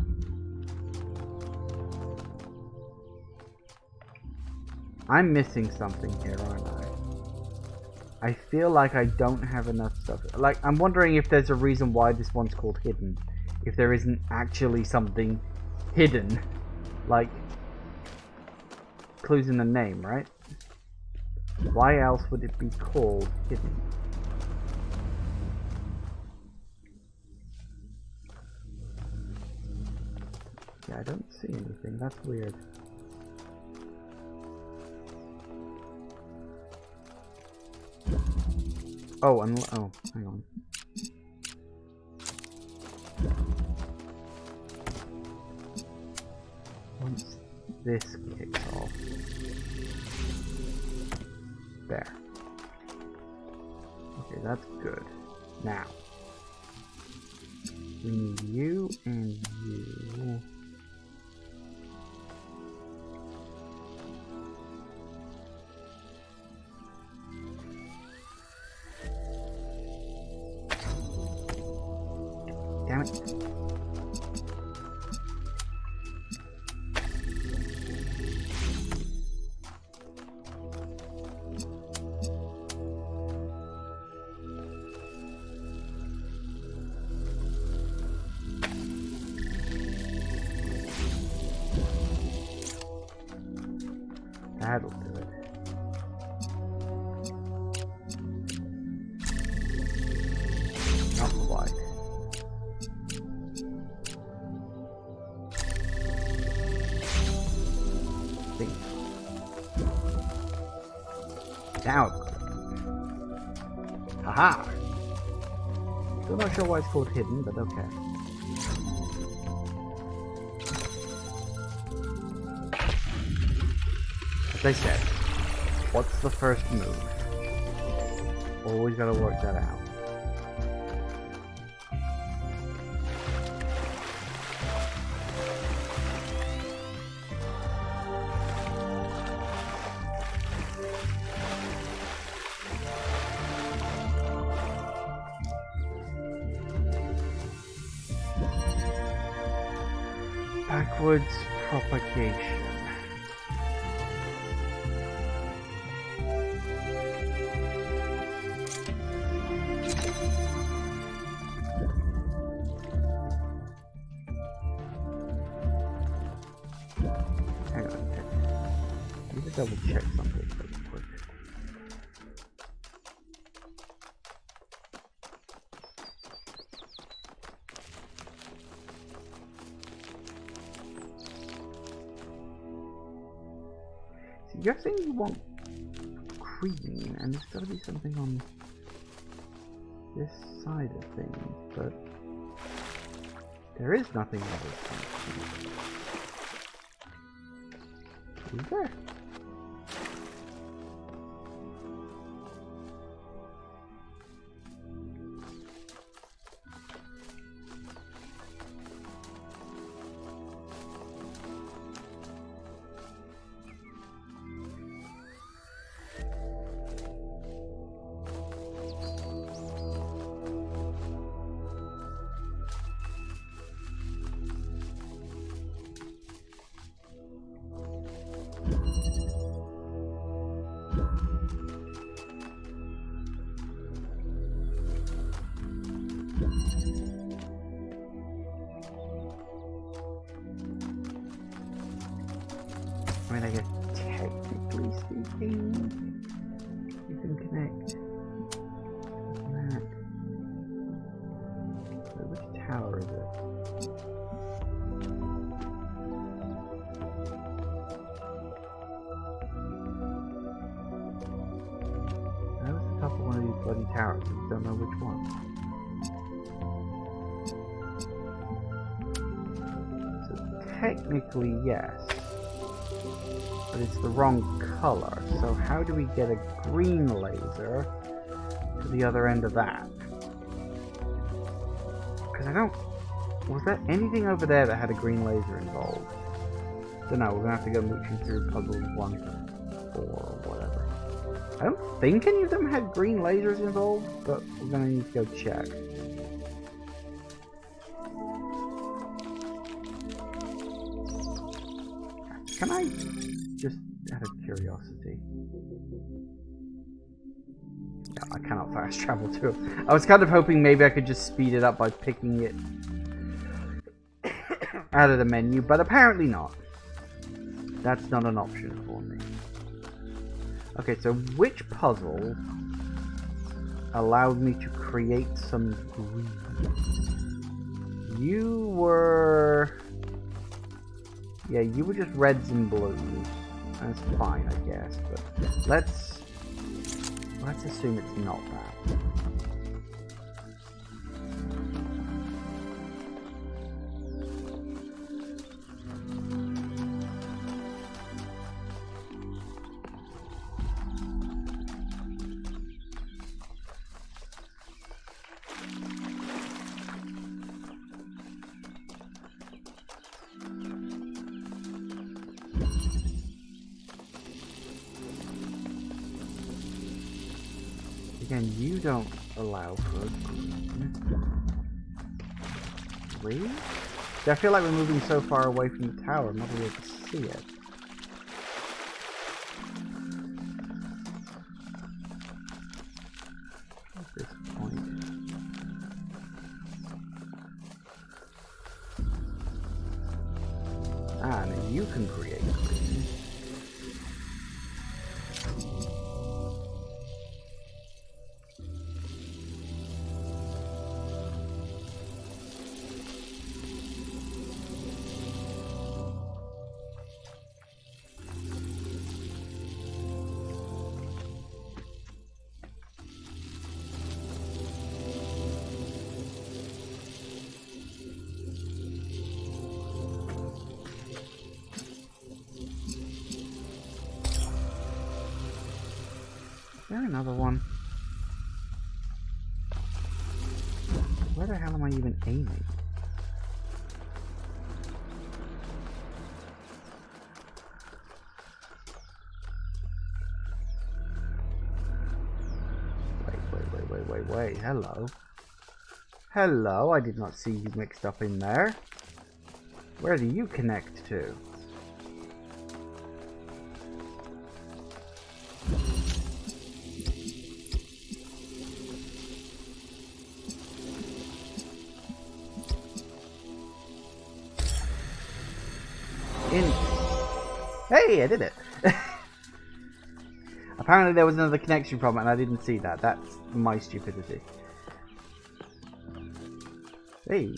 I'm missing something here, aren't I? I feel like I don't have enough stuff. Like, I'm wondering if there's a reason why this one's called hidden. If there isn't actually something hidden. Like, clues in the name, right? Why else would it be called hidden? Yeah, I don't see anything. That's weird. Oh, oh, hang on. Once this kicks off. There. Okay, that's good. Now. We need you and you. Damn it. That'll do it. Not quite. Now. Haha! Still not sure why it's called hidden, but okay. As I said, what's the first move? Always gotta work that out. Backwards propagation. Hang on a second. Let me just double check something really quick. So you're saying you want green, and there's got to be something on this side of things, but there is nothing on this side. Is there? I mean, I guess technically speaking, you can connect that. So which tower is it? That was the top of one of these bloody towers. I just don't know which one. So technically, yes. But it's the wrong color. So how do we get a green laser to the other end of that? Because I don't... Was there anything over there that had a green laser involved? Don't know, we're going to have to go mooching through puzzles 1 to 4 or whatever. I don't think any of them had green lasers involved, but we're going to need to go check. Can I... just out of curiosity. No, I cannot fast travel to it. I was kind of hoping maybe I could just speed it up by picking it out of the menu, but apparently not. That's not an option for me. Okay, so which puzzle allowed me to create some green? You were... Yeah, you were just reds and blues. That's fine, I guess, but let's assume it's not that. Again, you don't allow for a green. Really? See, I feel like we're moving so far away from the tower, I'm not able to see it. At this point. Ah, now you can create green. Is there another one? Where the hell am I even aiming? Wait, hello. Hello, I did not see you mixed up in there. Where do you connect to? Hey, I did it! Apparently there was another connection problem and I didn't see that. That's my stupidity. Hey!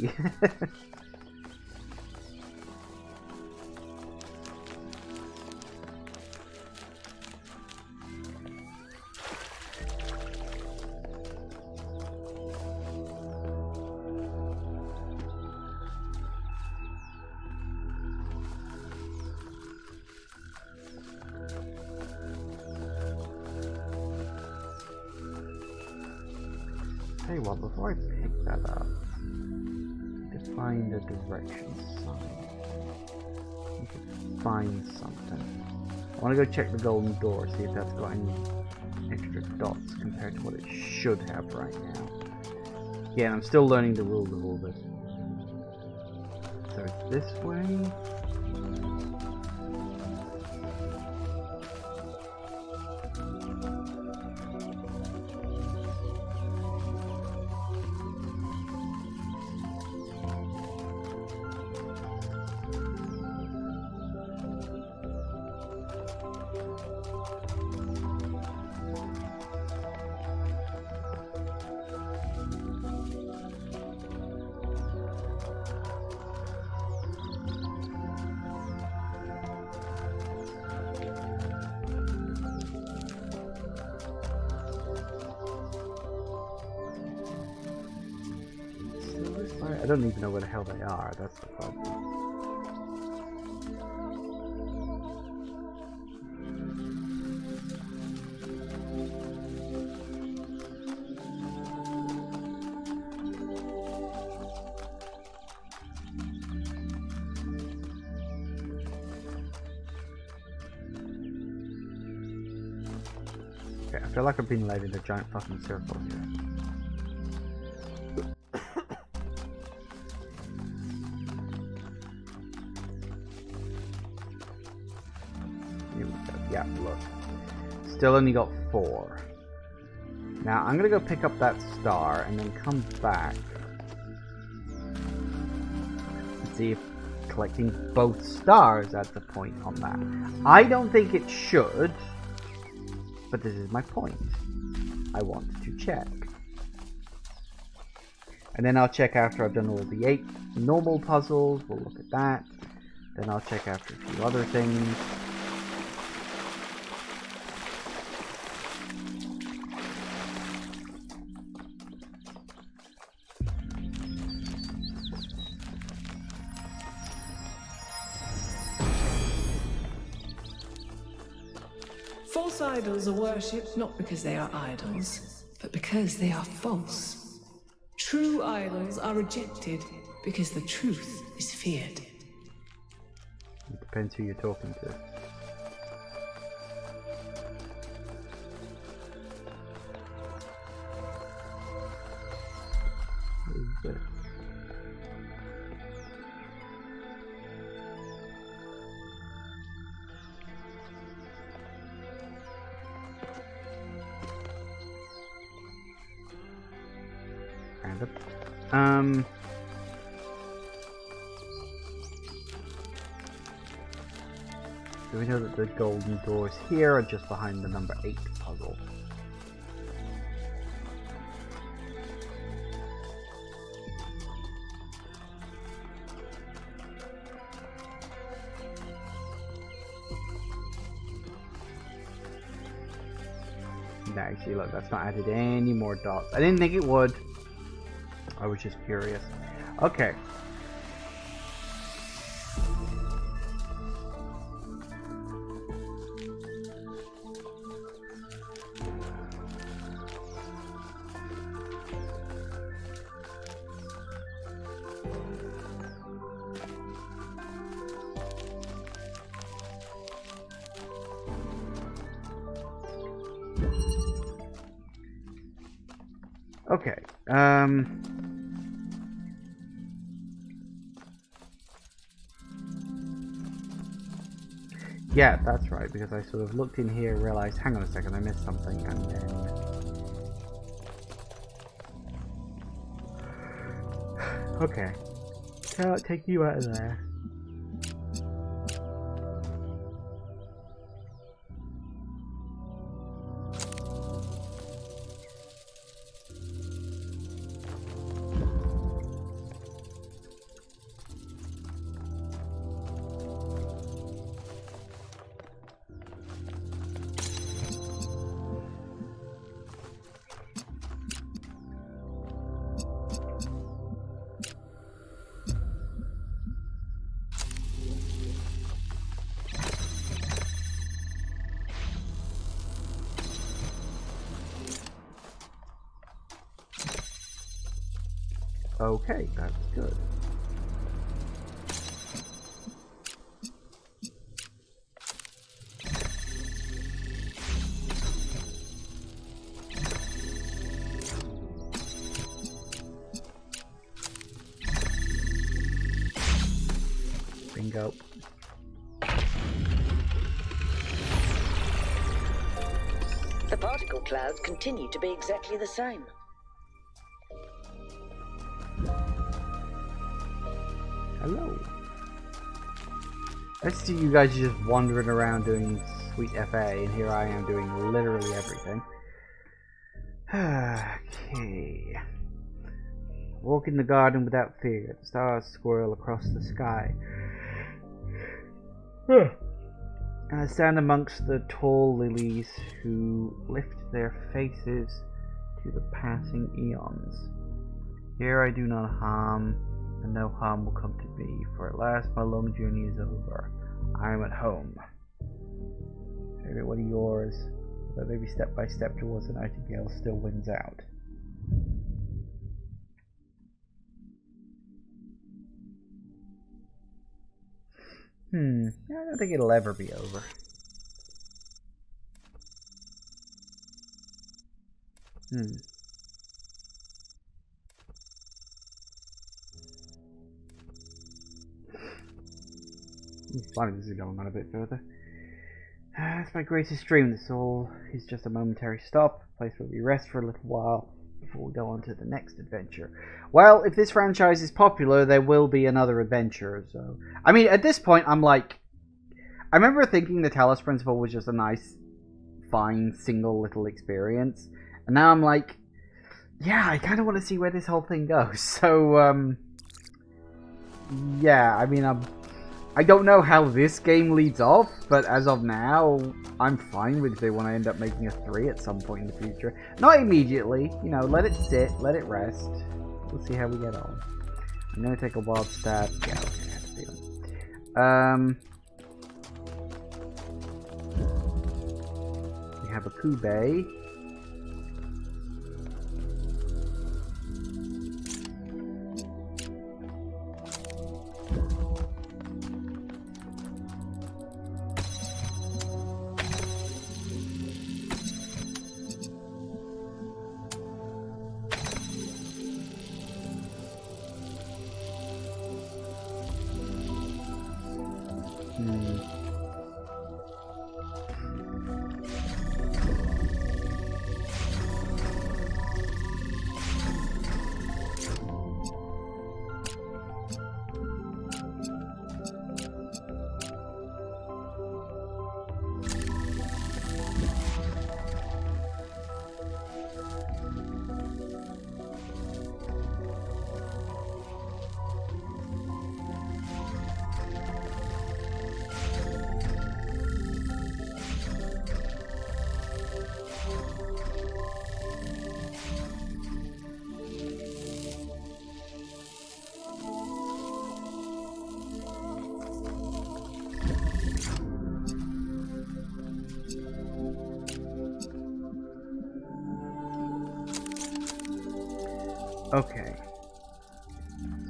Tell you what, before I pick that up, to find a direction sign, you can find something. I want to go check the golden door, see if that's got any extra dots compared to what it should have right now. Yeah, I'm still learning the rules of all this. So it's this way. I don't even know where the hell they are, that's the problem. Okay, I feel like I've been led in a giant fucking circle here. Here we go. Yeah, look. Still only got 4. Now, I'm gonna go pick up that star and then come back and see if collecting both stars adds a point on that. I don't think it should, but this is my point. I want to check. And then I'll check after I've done all the 8 normal puzzles. We'll look at that. Then I'll check after a few other things. False idols are worshipped not because they are idols, but because they are false. True idols are rejected because the truth is feared. It depends who you're talking to. What is this? Random. Do we know that the golden doors here are just behind the number 8 puzzle? No, actually, look, that's not added any more dots. I didn't think it would. I was just curious. Okay. Okay, yeah, that's right, because I sort of looked in here, realized, hang on a second, I missed something, and then... Okay, can't take you out of there. Okay, that's good. Bingo. The particle clouds continue to be exactly the same. Hello. I see you guys just wandering around doing sweet FA, and here I am doing literally everything. Okay. Walk in the garden without fear. The stars swirl across the sky. And I stand amongst the tall lilies who lift their faces to the passing eons. Here I do not harm. and no harm will come to me, for at last my long journey is over. I am at home. Favorite one of yours, but maybe step by step towards the nightingale still wins out. I don't think it'll ever be over. It's funny this is going on a bit further. That's my greatest dream. This all is just a momentary stop, a place where we rest for a little while before we go on to the next adventure. Well, if this franchise is popular, there will be another adventure. So, I mean, at this point, I'm like, I remember thinking the Talos Principle was just a nice, fine, single little experience, and now I'm like, yeah, I kind of want to see where this whole thing goes. So, yeah, I mean, I don't know how this game leads off, but as of now, I'm fine with if they want to end up making a 3 at some point in the future. Not immediately, you know, let it sit, let it rest. We'll see how we get on. I'm going to take a wild stab. Yeah, okay, I have a feeling. We have a Kube. Okay.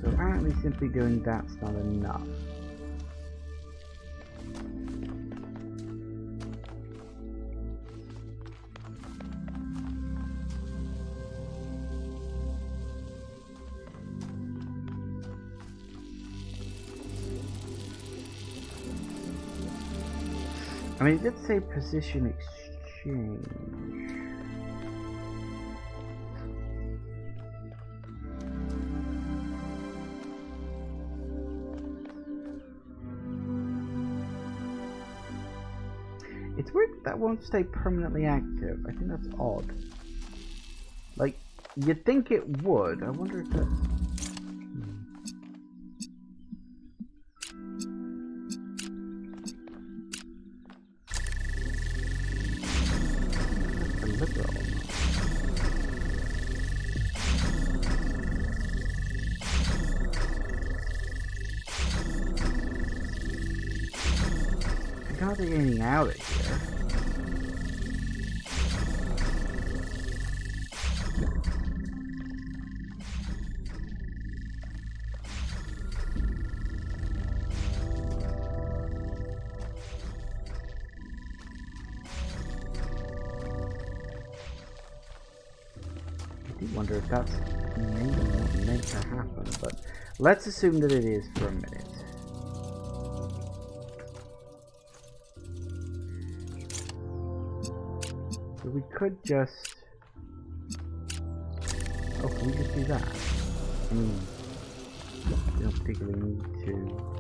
So apparently simply doing that's not enough. I mean, it did say position exchange. It's weird that won't stay permanently active. I think that's odd. Like, you'd think it would. I wonder if that's... How are they getting out of here? I do wonder if that's maybe not meant to happen, but let's assume that it is for a minute. So we could just... Oh, can we just do that? I mean, we don't particularly need to...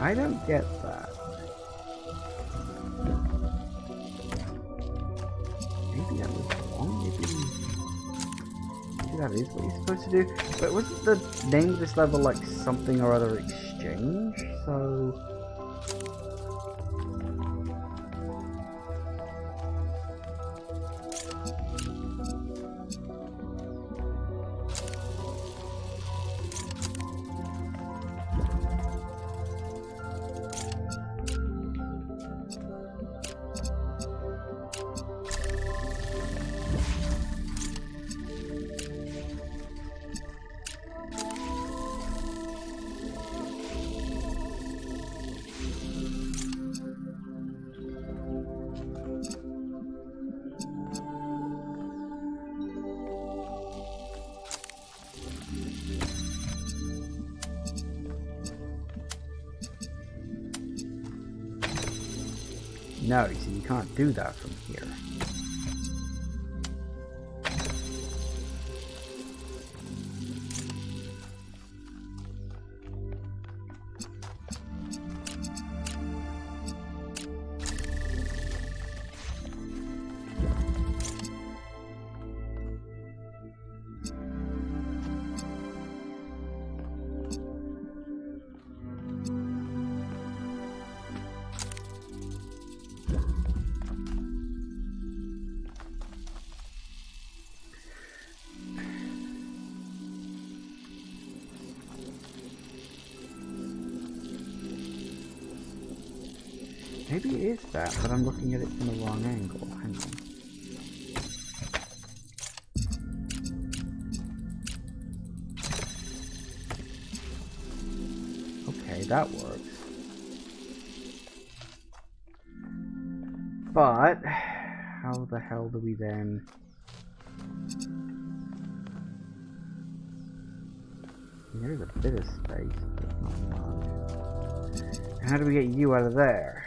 I don't get that. Maybe that was wrong. Maybe that is what you're supposed to do. But wasn't the name of this level like something or other exchange? So... No, you see, you can't do that from here. Maybe it is that, but I'm looking at it from the wrong angle. Hang on. Okay, that works. But how the hell do we then... There is a bit of space, but not much. How do we get you out of there?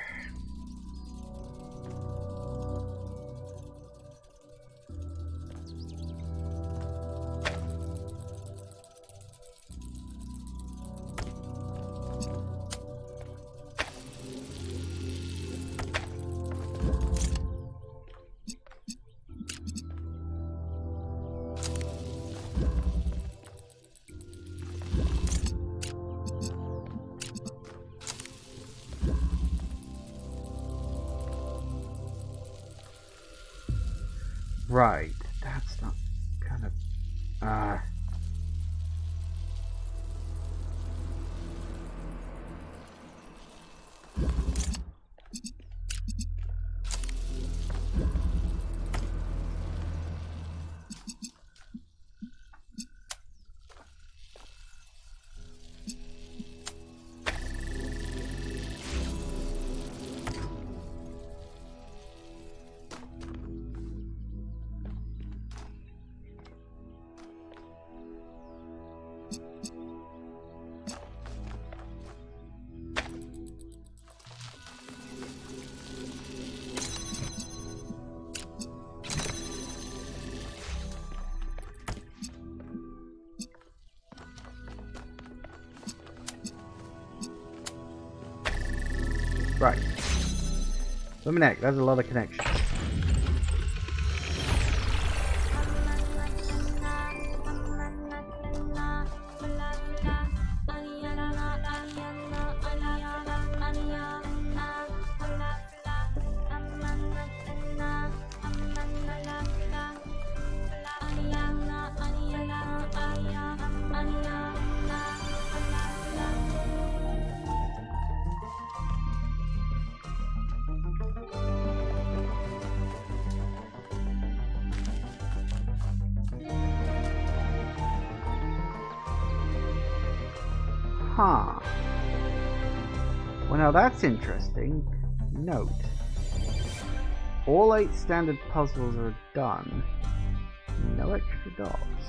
Right, that's not kind of... Right. Luminek, that's a lot of connections. Huh. Well, now that's interesting. Note. All 8 standard puzzles are done. No extra dots.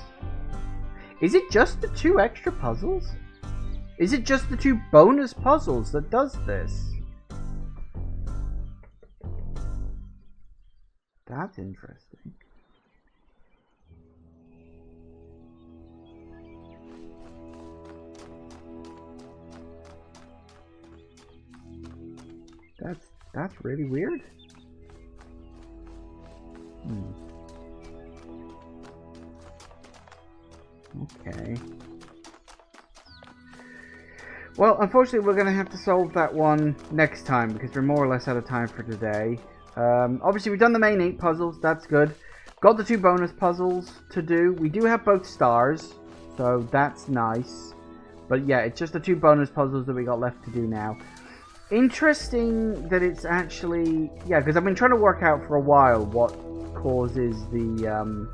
Is it just the 2 extra puzzles? Is it just the 2 bonus puzzles that does this? That's interesting. That's really weird. Okay. Well, unfortunately, we're going to have to solve that one next time because we're more or less out of time for today. Obviously, we've done the main 8 puzzles. That's good. Got the 2 bonus puzzles to do. We do have both stars, so that's nice. But yeah, it's just the 2 bonus puzzles that we got left to do now. Interesting that it's actually... Yeah, because I've been trying to work out for a while what causes the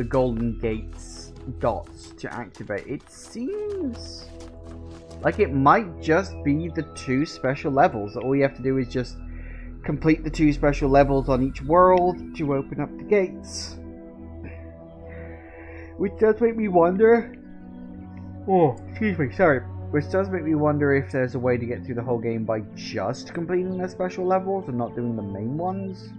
Golden Gates dots to activate. It seems like it might just be the 2 special levels. All you have to do is just complete the 2 special levels on each world to open up the gates. Which does make me wonder... Oh, excuse me, sorry. Which does make me wonder if there's a way to get through the whole game by just completing the special levels and not doing the main ones.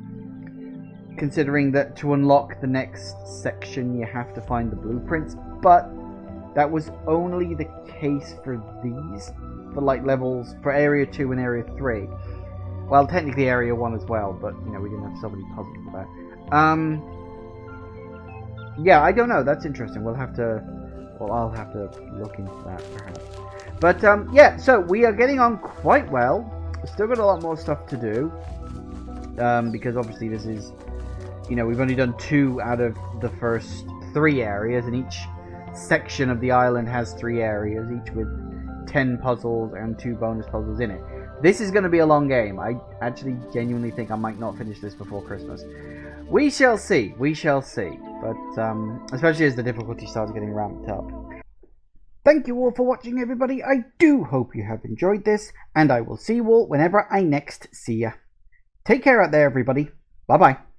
Considering that to unlock the next section you have to find the blueprints, but that was only the case for these, for like levels, for Area 2 and Area 3. Well, technically Area 1 as well, but you know, we didn't have so many puzzles for that. Yeah, I don't know, that's interesting. We'll have to, well, I'll have to look into that perhaps. But yeah, so we are getting on quite well. We've still got a lot more stuff to do. Because obviously this is, you know, we've only done 2 out of the first 3 areas, and each section of the island has 3 areas, each with 10 puzzles and 2 bonus puzzles in it. This is going to be a long game. I actually genuinely think I might not finish this before Christmas. We shall see. We shall see. But especially as the difficulty starts getting ramped up. Thank you all for watching, everybody. I do hope you have enjoyed this, and I will see you all whenever I next see ya. Take care out there, everybody. Bye-bye.